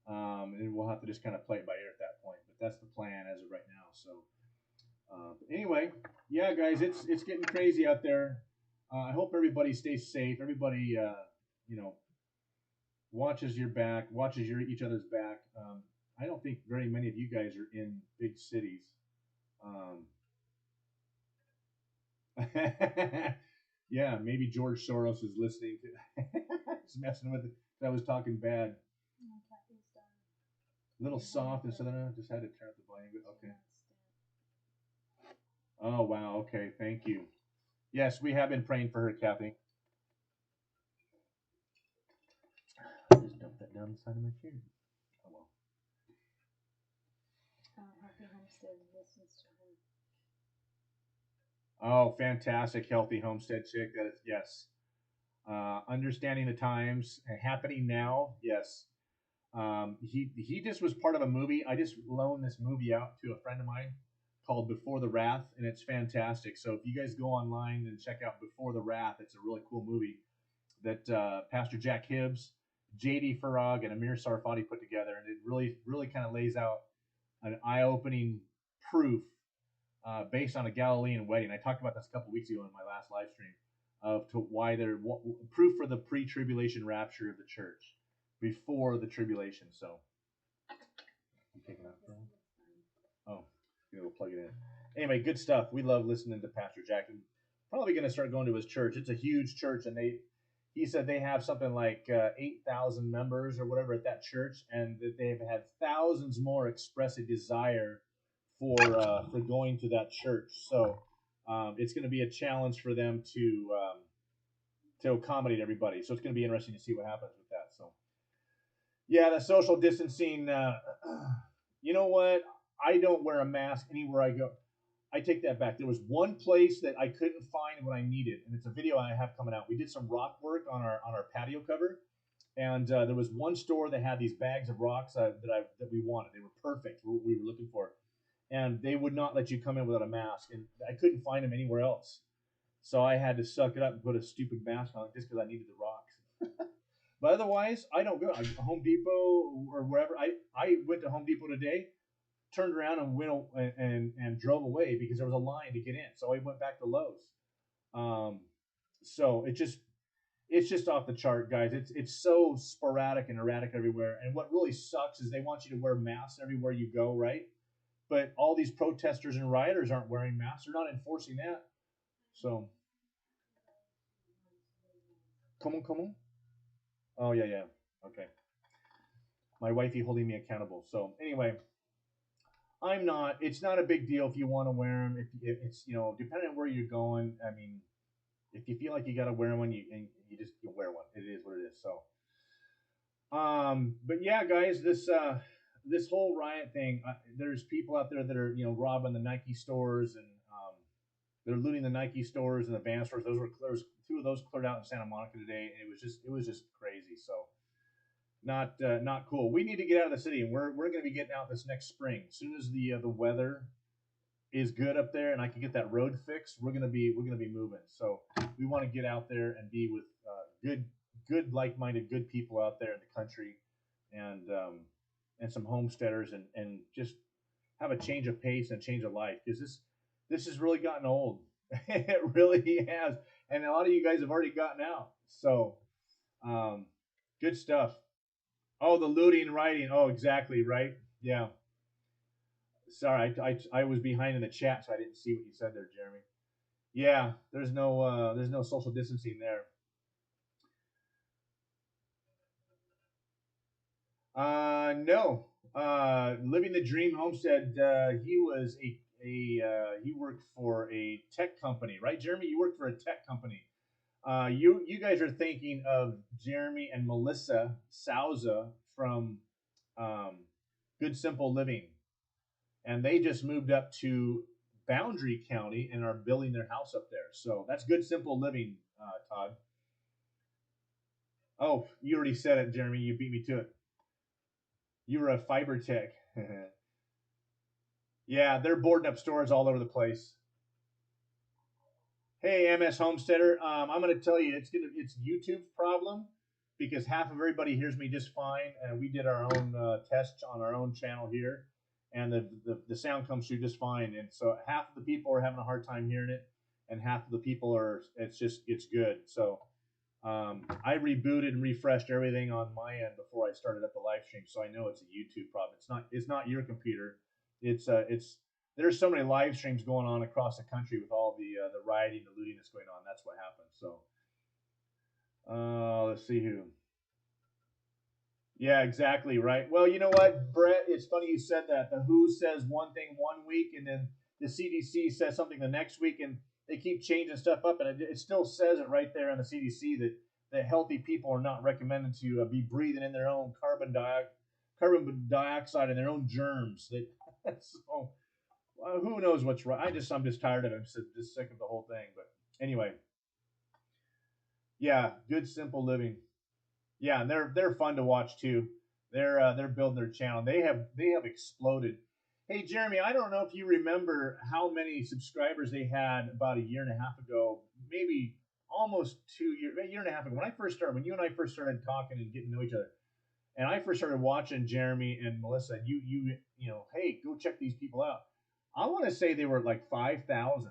and we'll have to just kind of play it by ear at that point. But that's the plan as of right now. So anyway, yeah, guys, it's getting crazy out there. I hope everybody stays safe. Everybody, watches your back, watches each other's back. I don't think very many of you guys are in big cities. Yeah, maybe George Soros is listening to just messing with it. I was talking bad. A little soft instead of just had to turn up the volume. Okay. Oh wow. Okay. Thank you. Yes, we have been praying for her, Kathy. Just dump that down the side of my chair. Oh well. Happy Homestead listens to him. Oh, fantastic, healthy homestead chick. That is yes. Understanding the times and happening now. Yes. He just was part of a movie. I just loaned this movie out to a friend of mine called Before the Wrath, and it's fantastic. So if you guys go online and check out Before the Wrath, it's a really cool movie that Pastor Jack Hibbs, J.D. Farag, and Amir Sarfati put together, and it really kind of lays out an eye-opening proof based on a Galilean wedding. I talked about this a couple weeks ago in my last live stream of to why they're proof for the pre-tribulation rapture of the church before the tribulation. So, you taking that from? Oh, you know, plug it in. Anyway, good stuff. We love listening to Pastor Jack. I'm probably going to start going to his church. It's a huge church, and he said they have something like 8,000 members or whatever at that church, and that they've had thousands more express a desire for going to that church. So it's going to be a challenge for them to accommodate everybody. So it's going to be interesting to see what happens with that. So yeah, the social distancing. You know what? I don't wear a mask anywhere I go. I take that back. There was one place that I couldn't find what I needed, and it's a video I have coming out. We did some rock work on our patio cover, and there was one store that had these bags of rocks that we wanted. They were perfect for what we were looking for, and they would not let you come in without a mask, and I couldn't find them anywhere else. So I had to suck it up and put a stupid mask on just because I needed the rocks. But otherwise, I don't go. Home Depot or wherever. I went to Home Depot today, turned around and went and drove away because there was a line to get in. So I went back to Lowe's. Um, so it's just off the chart, guys. It's so sporadic and erratic everywhere. And what really sucks is they want you to wear masks everywhere you go, right? But all these protesters and rioters aren't wearing masks. They're not enforcing that. So come on, come on. Oh yeah, yeah. Okay. My wifey holding me accountable. So anyway, I'm not. It's not a big deal if you want to wear them. If it's depending on where you're going. I mean, if you feel like you got to wear one, you just you wear one. It is what it is. So, but yeah, guys, this whole riot thing. There's people out there that are robbing the Nike stores and they're looting the Nike stores and the Vans stores. There's two of those cleared out in Santa Monica today, and it was just crazy. So not cool. We need to get out of the city, and we're going to be getting out this next spring. As soon as the weather is good up there, and I can get that road fixed, we're gonna be moving. So we want to get out there and be with good like-minded good people out there in the country, and some homesteaders, and just have a change of pace and change of life because this has really gotten old. It really has, and a lot of you guys have already gotten out. So good stuff. Oh, the looting and rioting. Oh, exactly right. Yeah. Sorry, I was behind in the chat, so I didn't see what you said there, Jeremy. Yeah, there's no social distancing there. No. Living the Dream Homestead. He worked for a tech company, right, Jeremy? You worked for a tech company. You guys are thinking of Jeremy and Melissa Souza from Good Simple Living, and they just moved up to Boundary County and are building their house up there. So that's Good Simple Living, Todd. Oh, you already said it, Jeremy. You beat me to it. You were a fiber tech. Yeah, they're boarding up stores all over the place. Hey, MS Homesteader, I'm going to tell you it's YouTube's problem because half of everybody hears me just fine, and we did our own test on our own channel here, and the sound comes through just fine. And so half of the people are having a hard time hearing it, and half of the people it's good. So I rebooted and refreshed everything on my end before I started up the live stream, so I know it's a YouTube problem. It's not your computer. It's there's so many live streams going on across the country with all the rioting, the looting that's going on. That's what happened. So let's see who. Yeah, exactly right. Well, you know what, Brett? It's funny you said that. The WHO says one thing one week, and then the CDC says something the next week, and they keep changing stuff up, and it still says it right there on the CDC that healthy people are not recommended to be breathing in their own carbon dioxide and their own germs. So who knows what's right? I'm just tired of it. I'm just sick of the whole thing. But anyway, yeah, good simple living. Yeah, and they're fun to watch too. They're building their channel. They have exploded. Hey Jeremy, I don't know if you remember how many subscribers they had about a year and a half ago, maybe almost a year and a half ago. When you and I first started talking and getting to know each other, and I first started watching Jeremy and Melissa, and you know, hey, go check these people out. I want to say they were like 5,000.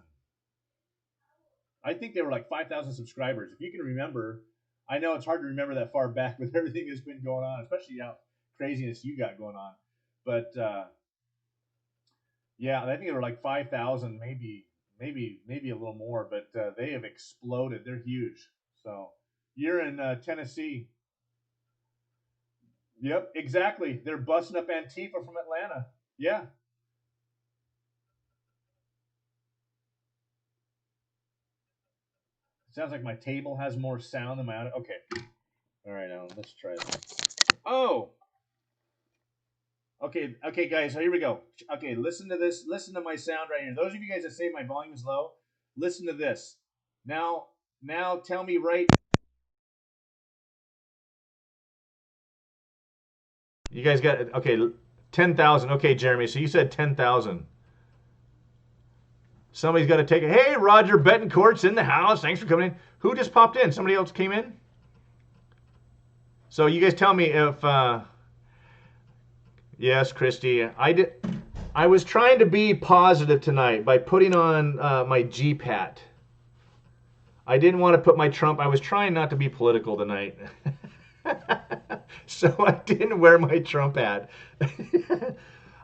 I think they were like 5,000 subscribers. If you can remember, I know it's hard to remember that far back with everything that's been going on, especially how craziness you got going on. But yeah, I think they were like 5,000, maybe a little more. But they have exploded. They're huge. So you're in Tennessee. Yep, exactly. They're busting up Antifa from Atlanta. Yeah. Sounds like my table has more sound than my audio. Okay. All right, now let's try this. Oh. Okay, guys. So here we go. Okay, listen to this. Listen to my sound right here. Those of you guys that say my volume is low, listen to this. Now, tell me right. You guys got okay. 10,000. Okay, Jeremy. So you said 10,000. Somebody's got to take it. Hey, Roger Betancourt's in the house. Thanks for coming in. Who just popped in? Somebody else came in? So you guys tell me if yes, Christy. I was trying to be positive tonight by putting on my Jeep hat. I didn't want to put my Trump. I was trying not to be political tonight. So I didn't wear my Trump hat.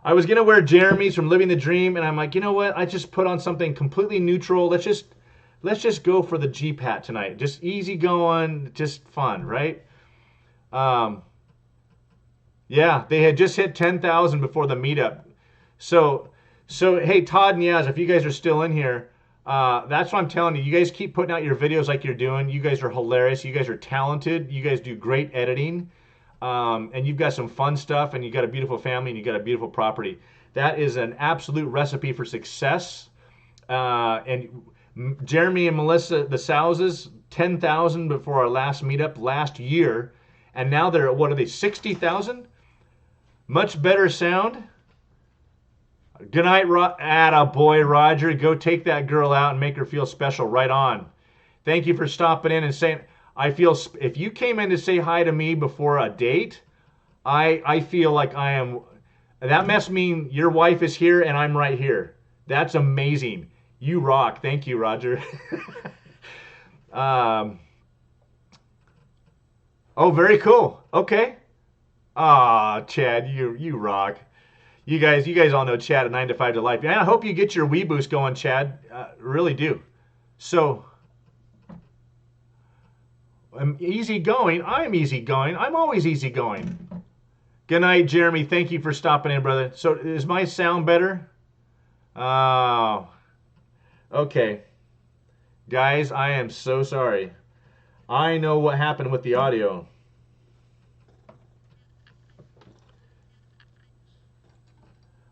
I was going to wear Jeremy's from Living the Dream, and I'm like, you know what? I just put on something completely neutral. Let's just go for the Jeep hat tonight. Just easy going, just fun, right? Yeah, they had just hit 10,000 before the meetup. So hey, Todd and Yaz, if you guys are still in here, that's what I'm telling you. You guys keep putting out your videos like you're doing. You guys are hilarious. You guys are talented. You guys do great editing. And you've got some fun stuff, and you've got a beautiful family, and you've got a beautiful property. That is an absolute recipe for success. And Jeremy and Melissa, the Souses, 10,000 before our last meetup last year. And now they're at, what are they, 60,000? Much better sound. Good night, attaboy, Roger. Go take that girl out and make her feel special. Right on. Thank you for stopping in and saying, I feel, if you came in to say hi to me before a date, I feel like I am, that must mean your wife is here and I'm right here. That's amazing. You rock. Thank you, Roger. Oh, very cool. Okay. Ah, Chad, you rock. You guys all know Chad at 9 to 5 to Life. And I hope you get your Wii Boost going, Chad. Really do. So, I'm easy going. I'm easy going. I'm always easy going. Good night, Jeremy. Thank you for stopping in, brother. So, is my sound better? Oh, okay. Guys, I am so sorry. I know what happened with the audio.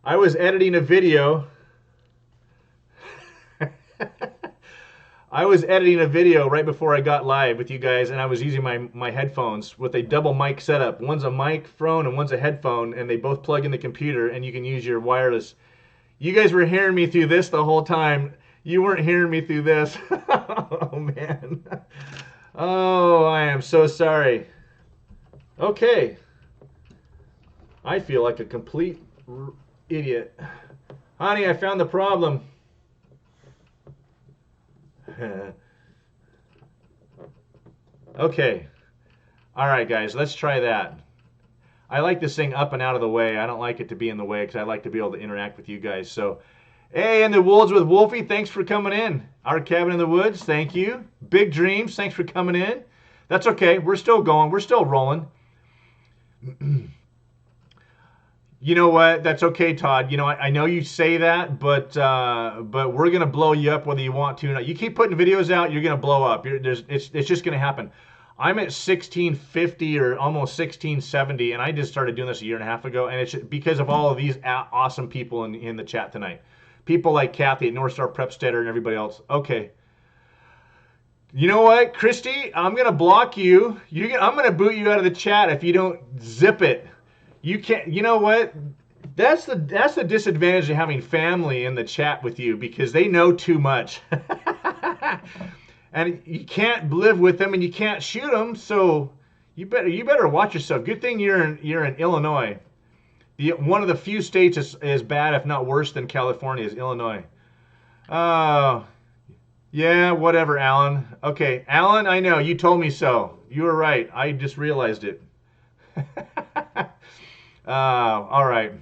I was editing a video. I was editing a video right before I got live with you guys, and I was using my headphones with a double mic setup. One's a microphone and one's a headphone, and they both plug in the computer, and you can use your wireless. You guys were hearing me through this the whole time. You weren't hearing me through this. Oh, man. Oh, I am so sorry. Okay. I feel like a complete idiot. Honey, I found the problem. Okay. All right, guys, let's try that. I like this thing up and out of the way. I don't like it to be in the way because I like to be able to interact with you guys. So Hey, in the woods with Wolfie, thanks for coming in. Our cabin in the woods, thank you. Big dreams, thanks for coming in. That's okay. We're still going. We're still rolling. You know what? That's okay, Todd. You know, I know you say that, but we're gonna blow you up whether you want to or not. You keep putting videos out, you're gonna blow up. It's just gonna happen. I'm at 1650 or almost 1670, and I just started doing this a year and a half ago, and it's because of all of these awesome people in the chat tonight. People like Kathy at North Star Prepsteader and everybody else. Okay. You know what, Christy? I'm gonna block you. I'm gonna boot you out of the chat if you don't zip it. You can't. You know what? That's the disadvantage of having family in the chat with you because they know too much, and you can't live with them and you can't shoot them. So you better watch yourself. Good thing you're in Illinois. One of the few states is bad, if not worse than California, is Illinois. Oh, yeah, whatever, Alan. Okay, Alan, I know you told me so. You were right. I just realized it. All right.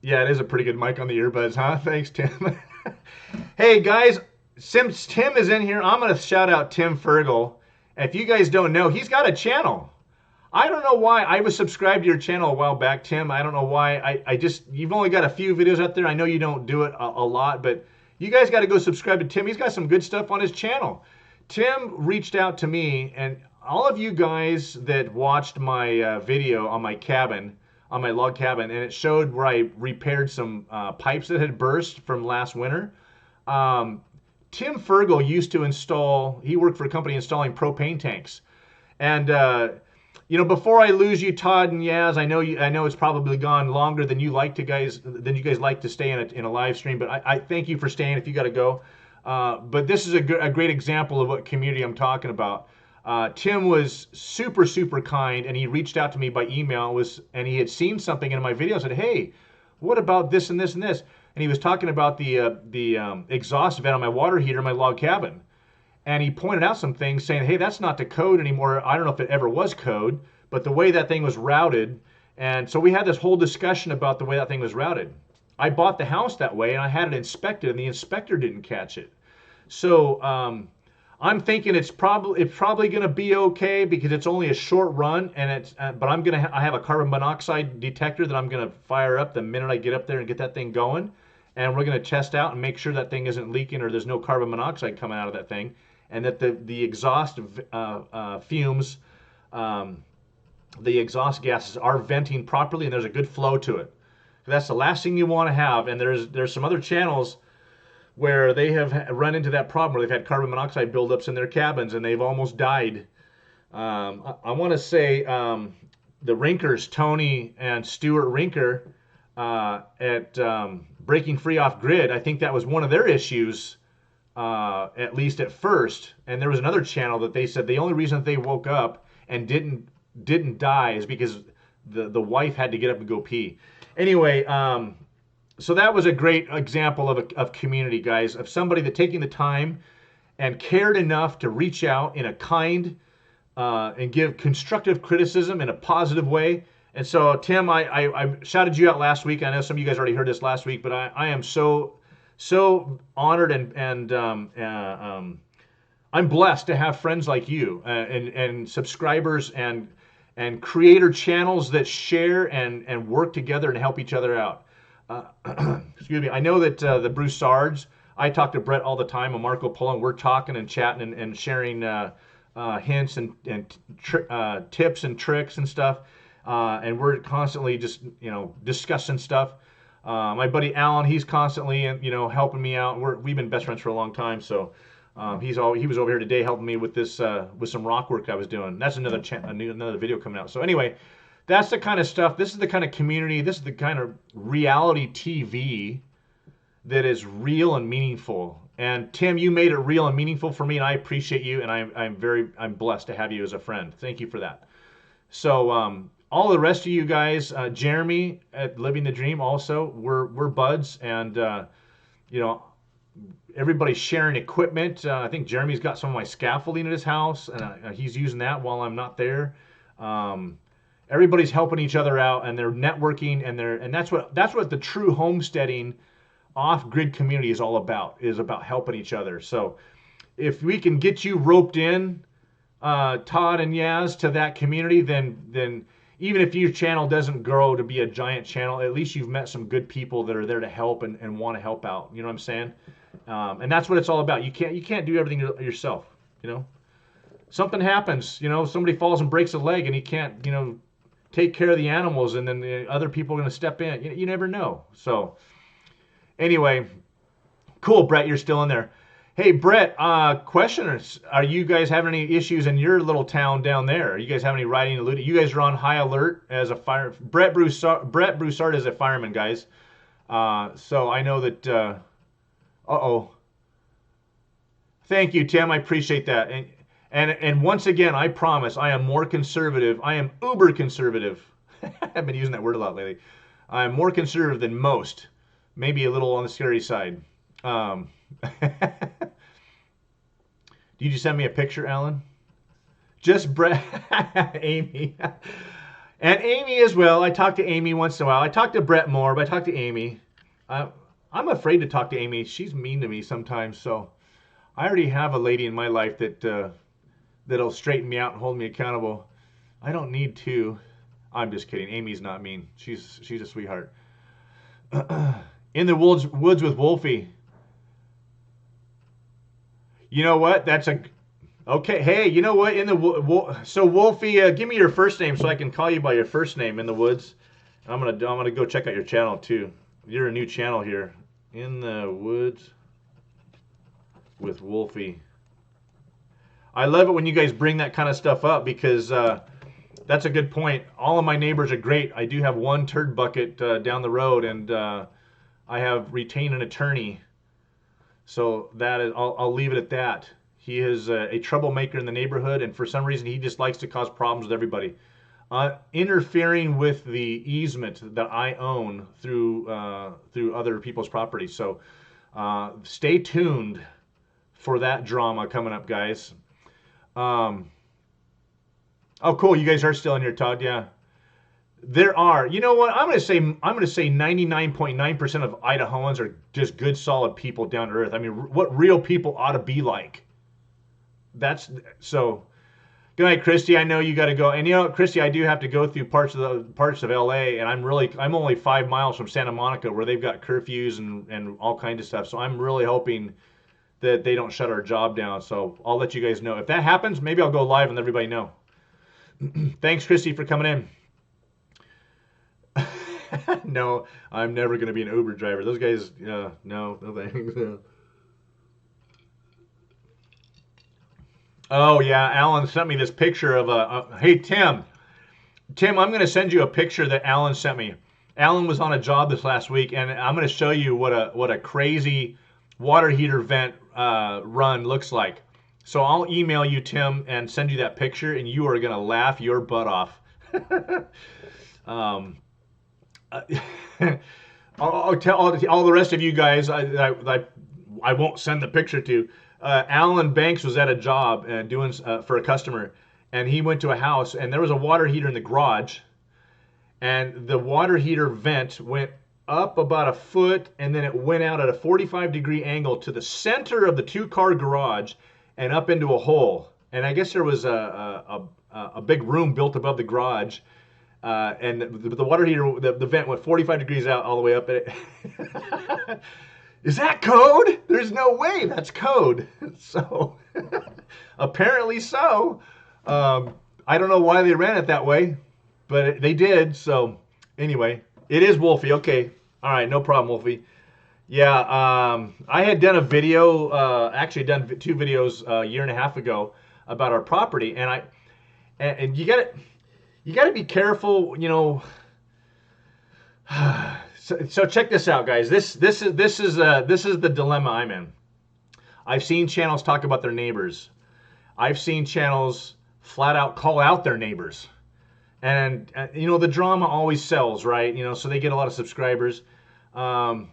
Yeah, it is a pretty good mic on the earbuds, huh? Thanks, Tim. Hey, guys, since Tim is in here, I'm going to shout out Tim Fergal. If you guys don't know, he's got a channel. I don't know why. I was subscribed to your channel a while back, Tim. I don't know why. You've only got a few videos out there. I know you don't do it a lot, but you guys got to go subscribe to Tim. He's got some good stuff on his channel. Tim reached out to me, and all of you guys that watched my video on my cabin, on my log cabin, and it showed where I repaired some pipes that had burst from last winter. Tim Fergal used to install, he worked for a company installing propane tanks. And, you know, before I lose you, Todd and Yaz, I know it's probably gone longer than you guys like to stay in a live stream, but I thank you for staying if you got to go. But this is a great example of what community I'm talking about. Tim was super, super kind, and he reached out to me by email, and he had seen something in my video and said, hey, what about this and this and this? And he was talking about the exhaust vent on my water heater in my log cabin. And he pointed out some things saying, hey, that's not the code anymore. I don't know if it ever was code, but the way that thing was routed. And so we had this whole discussion about the way that thing was routed. I bought the house that way, and I had it inspected, and the inspector didn't catch it. So I'm thinking it's probably going to be okay because it's only a short run, and but I have a carbon monoxide detector that I'm going to fire up the minute I get up there and get that thing going, and we're going to test out and make sure that thing isn't leaking or there's no carbon monoxide coming out of that thing, and that the exhaust fumes, the exhaust gases are venting properly and there's a good flow to it. That's the last thing you want to have. And there's some other channels where they have run into that problem where they've had carbon monoxide buildups in their cabins and they've almost died. I want to say the Rinkers, Tony and Stuart Rinker at Breaking Free Off Grid, I think that was one of their issues, at least at first. And there was another channel that they said the only reason that they woke up and didn't die is because the wife had to get up and go pee. Anyway, so that was a great example of community, guys, of somebody that taking the time and cared enough to reach out in a kind and give constructive criticism in a positive way. And so, Tim, I shouted you out last week. I know some of you guys already heard this last week, but I am so honored and I'm blessed to have friends like you and subscribers and creator channels that share and work together and help each other out. Excuse me. I know that the Broussards, I talk to Brett all the time and Marco Polo, and we're talking and chatting and sharing hints and tips and tricks and stuff. And we're constantly just, discussing stuff. My buddy Alan, he's constantly, helping me out. We've been best friends for a long time. So he was over here today helping me with this, with some rock work I was doing. That's another video coming out. So anyway, that's the kind of stuff. This is the kind of community. This is the kind of reality TV that is real and meaningful. And Tim, you made it real and meaningful for me, and I appreciate you. And I'm blessed to have you as a friend. Thank you for that. So all the rest of you guys, Jeremy at Living the Dream, also we're buds, and everybody's sharing equipment. I think Jeremy's got some of my scaffolding at his house, and he's using that while I'm not there. Everybody's helping each other out, and they're networking, and that's what the true homesteading off-grid community is all about, is about helping each other. So if we can get you roped in, Todd and Yaz, to that community, then even if your channel doesn't grow to be a giant channel, at least you've met some good people that are there to help and want to help out. You know what I'm saying? And that's what it's all about. You can't do everything yourself. You know, something happens. You know, somebody falls and breaks a leg, and he can't, you know, take care of the animals, and then the other people are going to step in. You never know. So anyway, cool, Brett, you're still in there. Hey, Brett, questioners, are you guys having any issues in your little town down there? Are you guys having any rioting and looting? You guys are on high alert as a fire. Brett Broussard is a fireman, guys. So I know that. Uh-oh. Thank you, Tim. I appreciate that. And once again, I promise I am more conservative. I am uber conservative. I've been using that word a lot lately. I'm more conservative than most. Maybe a little on the scary side. Did you send me a picture, Alan? Just Brett, Amy, and Amy as well. I talk to Amy once in a while. I talk to Brett more, but I talk to Amy. I'm afraid to talk to Amy. She's mean to me sometimes. So I already have a lady in my life that'll straighten me out and hold me accountable. I don't need to. I'm just kidding. Amy's not mean. She's a sweetheart. In the woods with Wolfie. You know what? That's a okay. Hey, you know what? So Wolfie, give me your first name so I can call you by your first name in the woods. I'm gonna go check out your channel too. You're a new channel here. In the woods with Wolfie. I love it when you guys bring that kind of stuff up because that's a good point. All of my neighbors are great. I do have one turd bucket down the road, and I have retained an attorney. So that is, I'll leave it at that. He is a troublemaker in the neighborhood, and for some reason he just likes to cause problems with everybody. Interfering with the easement that I own through other people's property. So stay tuned for that drama coming up, guys. Oh, cool. You guys are still in here, Todd. Yeah. There are. You know what? I'm going to say 99.9% of Idahoans are just good, solid people down to earth. I mean, what real people ought to be like. That's so. Good night, Christy. I know you got to go. And you know, Christy, I do have to go through parts of LA, and I'm only 5 miles from Santa Monica, where they've got curfews and all kinds of stuff. So I'm really hoping that they don't shut our job down. So I'll let you guys know. If that happens, maybe I'll go live and let everybody know. Thanks, Christy, for coming in. No, I'm never going to be an Uber driver. Those guys, no thanks. Oh, yeah, Alan sent me this picture of hey, Tim, I'm going to send you a picture that Alan sent me. Alan was on a job this last week, and I'm going to show you what a crazy water heater vent run looks like. So I'll email you, Tim, and send you that picture, and you are going to laugh your butt off. I'll tell all the rest of you guys I won't send the picture to. Alan Banks was at a job doing for a customer, and he went to a house, and there was a water heater in the garage, and the water heater vent went up about a foot, and then it went out at a 45-degree angle to the center of the two-car garage and up into a hole. And I guess there was a big room built above the garage. And the water heater, the vent went 45 degrees out all the way up. Is that code? There's no way that's code. So apparently so. I don't know why they ran it that way, but they did. So anyway, it is Wolfie. Okay. All right. No problem, Wolfie. Yeah. I had done a video, actually done 2 videos a year and a half ago about our property. And you got to be careful, you know. So check this out, guys. This is the dilemma I'm in. I've seen channels talk about their neighbors. I've seen channels flat out call out their neighbors, and you know, the drama always sells, right? You know, so they get a lot of subscribers. Some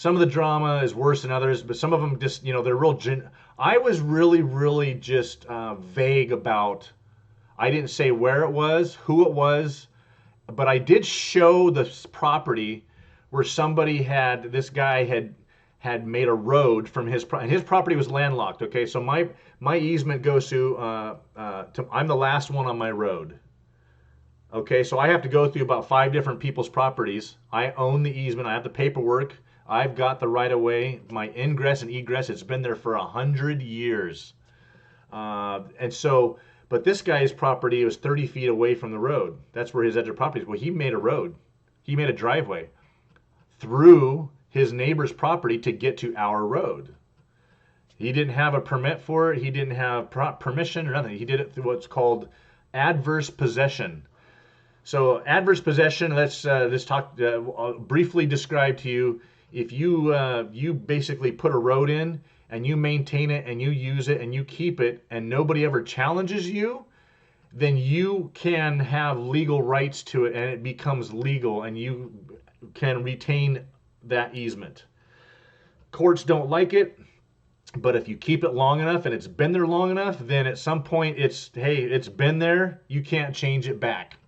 of the drama is worse than others, but some of them just, you know, they're real. I was really just vague about. I didn't say where it was, who it was, but I did show the property where this guy had had made a road from his and his property was landlocked. Okay, so my easement goes to I'm the last one on my road. Okay, so I have to go through about 5 different people's properties. I own the easement. I have the paperwork. I've got the right of way. My ingress and egress. It's been there for 100 years. And so, but this guy's property was 30 feet away from the road. That's where his edge of property is. Well, he made a road. He made a driveway through his neighbor's property to get to our road. He didn't have a permit for it. He didn't have permission or nothing. He did it through what's called adverse possession. So adverse possession, let's talk, I'll briefly describe to you. If you basically put a road in and you maintain it and you use it and you keep it and nobody ever challenges you, then you can have legal rights to it and it becomes legal and you can retain that easement. Courts don't like it, but if you keep it long enough and it's been there long enough, then at some point it's been there, you can't change it back.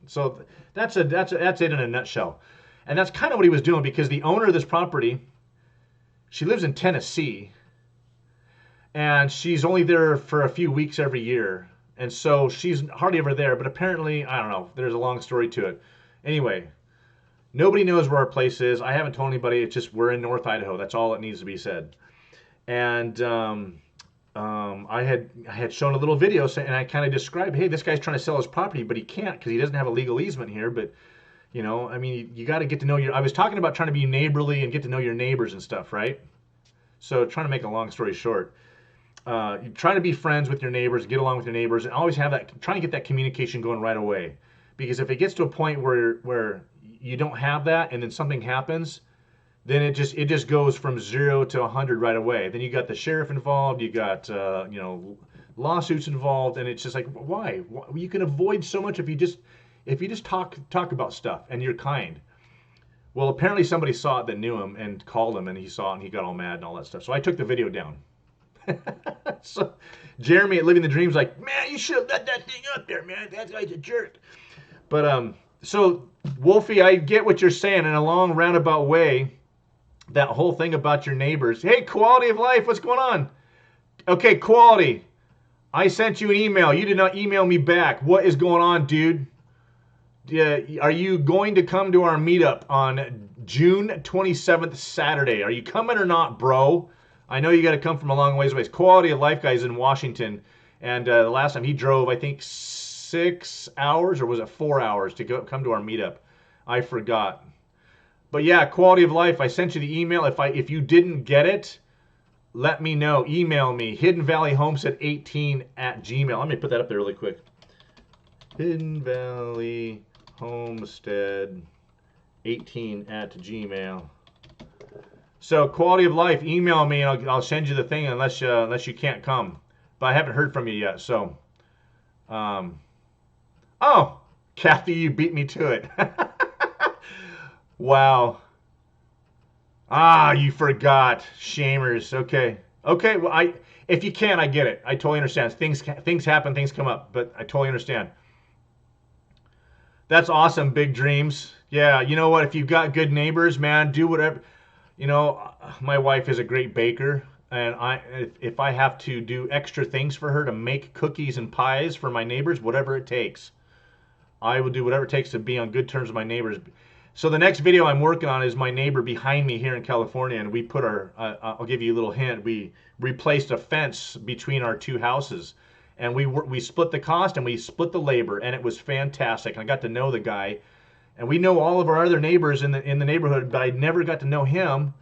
So that's it in a nutshell. And that's kind of what he was doing, because the owner of this property, she lives in Tennessee, and she's only there for a few weeks every year. And so she's hardly ever there, but apparently, I don't know, there's a long story to it. Anyway, nobody knows where our place is. I haven't told anybody. It's just we're in North Idaho. That's all that needs to be said. And I had shown a little video and I kind of described, hey, this guy's trying to sell his property, but he can't because he doesn't have a legal easement here. But, you know, I mean, you got to get to know I was talking about trying to be neighborly and get to know your neighbors and stuff, right? So trying to make a long story short, you're trying to be friends with your neighbors, get along with your neighbors, and always have that, trying to get that communication going right away. Because if it gets to a point where you don't have that and then something happens, then it just goes from 0 to 100 right away. Then you got the sheriff involved, you got lawsuits involved, and it's just like, why? You can avoid so much if you just talk about stuff and you're kind. Well, apparently somebody saw it that knew him and called him, and he saw it and he got all mad and all that stuff. So I took the video down. So Jeremy at Living the Dream's like, man, you should have let that thing up there, man. That guy's a jerk. But so Wolfie, I get what you're saying in a long roundabout way. That whole thing about your neighbors. Hey, Quality of Life, what's going on? Okay, Quality, I sent you an email. You did not email me back. What is going on, dude? Are you going to come to our meetup on June 27th, Saturday? Are you coming or not, bro? I know you got to come from a long ways away. Quality of Life guy's in Washington, and the last time he drove, I think 6 hours, or was it 4 hours to come to our meetup? I forgot. But yeah, Quality of Life, I sent you the email. If you didn't get it, let me know. Email me, hiddenvalleyhomestead18@gmail. Let me put that up there really quick. Hidden Valley Homestead18@gmail. So Quality of Life, email me and I'll send you the thing unless you can't come. But I haven't heard from you yet. So, oh, Kathy, you beat me to it. Wow. Ah, you forgot. Shamers. Okay. Okay. Well, if you can, I get it. I totally understand. Things happen. Things come up. But I totally understand. That's awesome. Big dreams. Yeah. You know what? If you've got good neighbors, man, do whatever. You know, my wife is a great baker, and if I have to do extra things for her to make cookies and pies for my neighbors, whatever it takes, I will do whatever it takes to be on good terms with my neighbors. So the next video I'm working on is my neighbor behind me here in California, and we put I'll give you a little hint, we replaced a fence between our two houses, and we split the cost and we split the labor, and it was fantastic. And I got to know the guy, and we know all of our other neighbors in the neighborhood, but I never got to know him,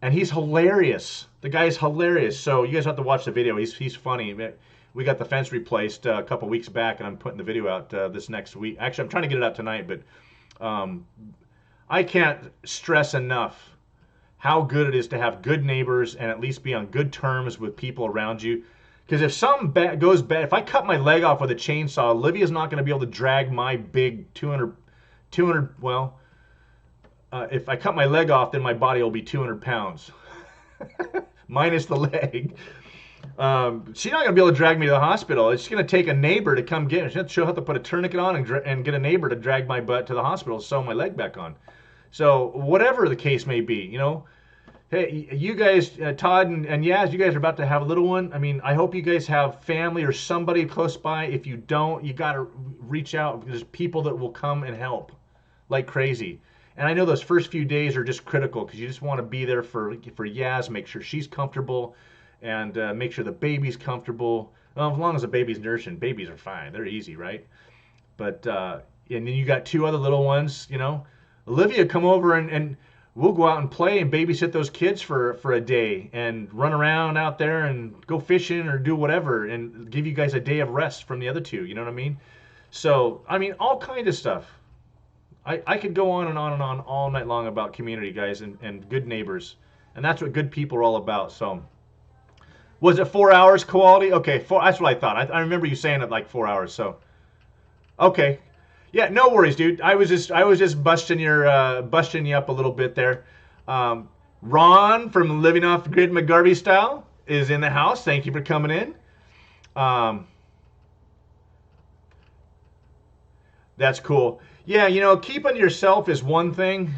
and he's hilarious. The guy's hilarious. So you guys have to watch the video. He's funny. We got the fence replaced a couple weeks back, and I'm putting the video out this next week. Actually, I'm trying to get it out tonight, but I can't stress enough how good it is to have good neighbors and at least be on good terms with people around you. Because if something goes bad, if I cut my leg off with a chainsaw, Olivia's not going to be able to drag my big 200, well, if I cut my leg off, then my body will be 200 pounds. Minus the leg. She's not going to be able to drag me to the hospital. It's going to take a neighbor to come get her. She'll have to put a tourniquet on and get a neighbor to drag my butt to the hospital to sew my leg back on. So whatever the case may be, you know, Hey, you guys, Todd and Yaz, you guys are about to have a little one. I mean, I hope you guys have family or somebody close by. If you don't, you got to reach out. There's people that will come and help like crazy. And I know those first few days are just critical because you just want to be there for Yaz, make sure she's comfortable, and make sure the baby's comfortable. Well, as long as the baby's nursing, babies are fine. They're easy, right? But and then you got two other little ones, you know. Olivia, come over and we'll go out and play and babysit those kids for a day and run around out there and go fishing or do whatever and give you guys a day of rest from the other two. You know what I mean? So I mean, all kind of stuff. I could go on and on and on all night long about community, guys, and good neighbors, and that's what good people are all about. So. Was it 4 hours quality? Okay, that's what I thought. I remember you saying it like 4 hours. So, okay, yeah, no worries, dude. I was just busting you up a little bit there. Ron from Living Off the Grid McGarvey Style is in the house. Thank you for coming in. That's cool. Yeah, you know, keeping yourself is one thing.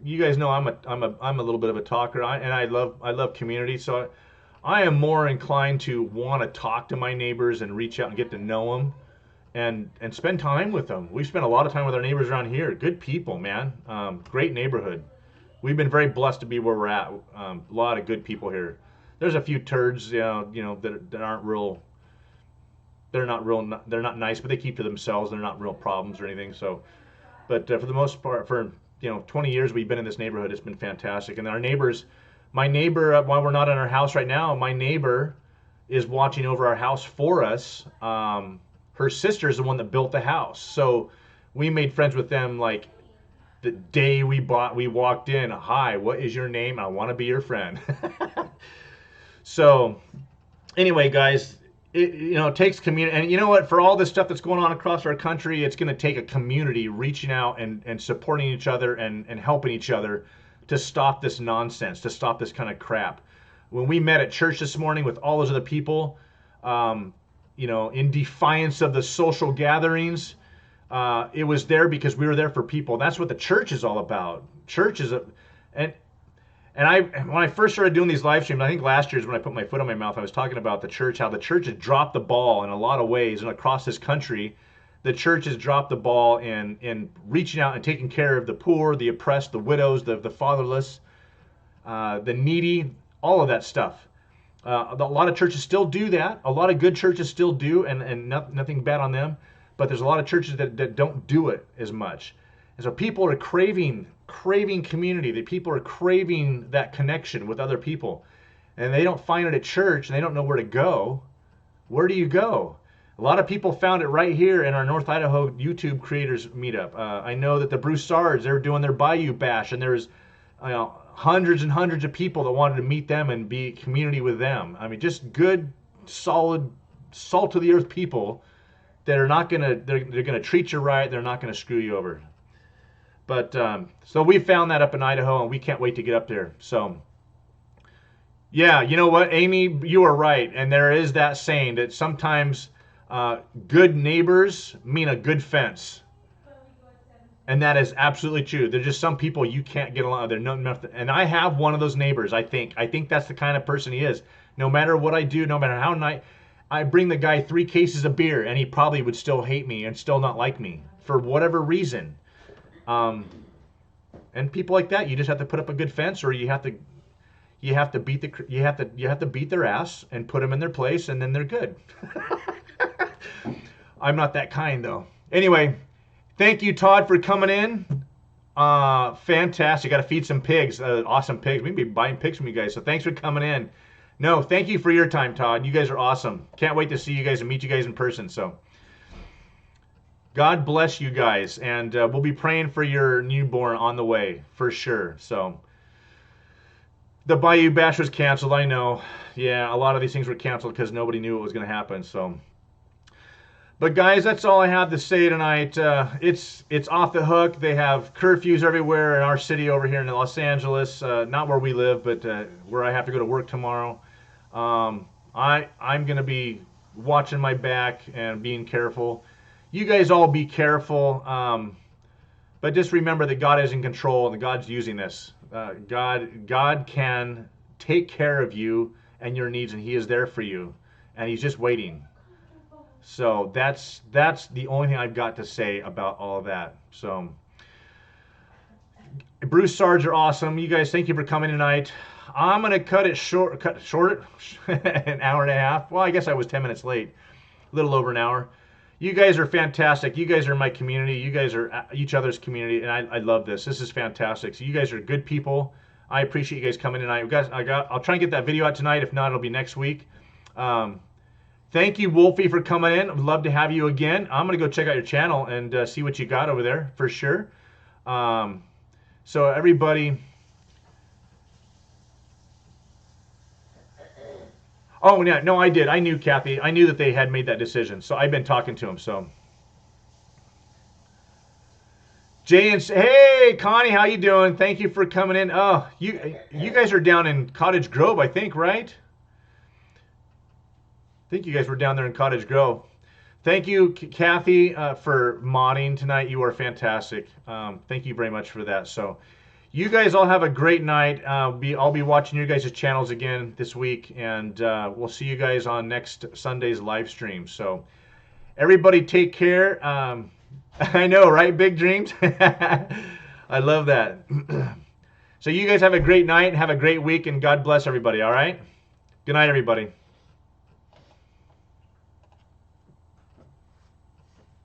You guys know I'm a little bit of a talker, and I love community. So I am more inclined to want to talk to my neighbors and reach out and get to know them and spend time with them. We spend a lot of time with our neighbors around here. Good people, man. Great neighborhood. We've been very blessed to be where we're at. A lot of good people here. There's a few turds, that aren't real. They're not nice, but they keep to themselves. They're not real problems or anything. So, but for the most part, for 20 years we've been in this neighborhood, it's been fantastic. And our neighbors, my neighbor, while we're not in our house right now, my neighbor is watching over our house for us. Her sister is the one that built the house, so we made friends with them like the day we walked in. Hi, what is your name? I want to be your friend. So anyway, guys, it takes community, and you know what? For all this stuff that's going on across our country, it's going to take a community reaching out and supporting each other and helping each other to stop this nonsense, to stop this kind of crap. When we met at church this morning with all those other people, in defiance of the social gatherings, it was there because we were there for people. That's what the church is all about. Church is when I first started doing these live streams, I think last year is when I put my foot on my mouth. I was talking about the church, how the church has dropped the ball in a lot of ways, and across this country, the church has dropped the ball in reaching out and taking care of the poor, the oppressed, the widows, the fatherless, the needy, all of that stuff. A lot of churches still do that. A lot of good churches still do, and nothing bad on them. But there's a lot of churches that don't do it as much. And so people are craving community. That people are craving that connection with other people. And they don't find it at church, and they don't know where to go. Where do you go? A lot of people found it right here in our North Idaho YouTube creators meetup. I know that the Broussards, they're doing their Bayou Bash, and there's hundreds and hundreds of people that wanted to meet them and be community with them. I mean, just good, solid, salt of the earth people that are not gonna they're gonna treat you right. They're not gonna screw you over. But so we found that up in Idaho, and we can't wait to get up there. So yeah, you know what, Amy, you are right, and there is that saying that sometimes good neighbors mean a good fence. And that is absolutely true. There's just some people you can't get along with. And I have one of those neighbors, I think. I think that's the kind of person he is. No matter what I do, no matter how nice, I bring the guy 3 cases of beer, and he probably would still hate me and still not like me for whatever reason. And people like that, you just have to put up a good fence, or you have to beat their ass and put them in their place, and then they're good. I'm not that kind, though. Anyway. Thank you, Todd, for coming in. Fantastic. Got to feed some pigs. Awesome pigs. We can be buying pigs from you guys. So thanks for coming in. No, thank you for your time, Todd. You guys are awesome. Can't wait to see you guys and meet you guys in person. So God bless you guys. And we'll be praying for your newborn on the way for sure. So the Bayou Bash was canceled. I know. Yeah, a lot of these things were canceled because nobody knew what was going to happen. So. But guys, that's all I have to say tonight. It's off the hook. They have curfews everywhere in our city over here in Los Angeles. Not where we live, but where I have to go to work tomorrow. I'm going to be watching my back and being careful. You guys all be careful. But just remember that God is in control and that God's using this. God can take care of you and your needs, and He is there for you, and He's just waiting. So that's the only thing I've got to say about all of that. So Bruce Sarge are awesome. You guys, thank you for coming tonight. I'm gonna cut it short, an hour and a half. Well, I guess I was 10 minutes late, a little over an hour. You guys are fantastic. You guys are my community. You guys are each other's community, and I love this. This is fantastic. So you guys are good people. I appreciate you guys coming tonight. I'll try and get that video out tonight. If not, it'll be next week. Thank you, Wolfie, for coming in. I'd love to have you again. I'm gonna go check out your channel and see what you got over there for sure. So everybody. Oh, yeah, no, I did. I knew, Kathy. I knew that they had made that decision. So I've been talking to them. So, Jay and hey, Connie, how you doing? Thank you for coming in. Oh, you guys are down in Cottage Grove, I think, right? I think you guys were down there in Cottage Grove. Thank you, Kathy, for modding tonight. You are fantastic. Thank you very much for that. So, you guys all have a great night. I'll be watching your guys' channels again this week, and we'll see you guys on next Sunday's live stream. So everybody take care. I know, right? Big dreams. I love that. So you guys have a great night, have a great week, and God bless everybody, all right? Good night, everybody.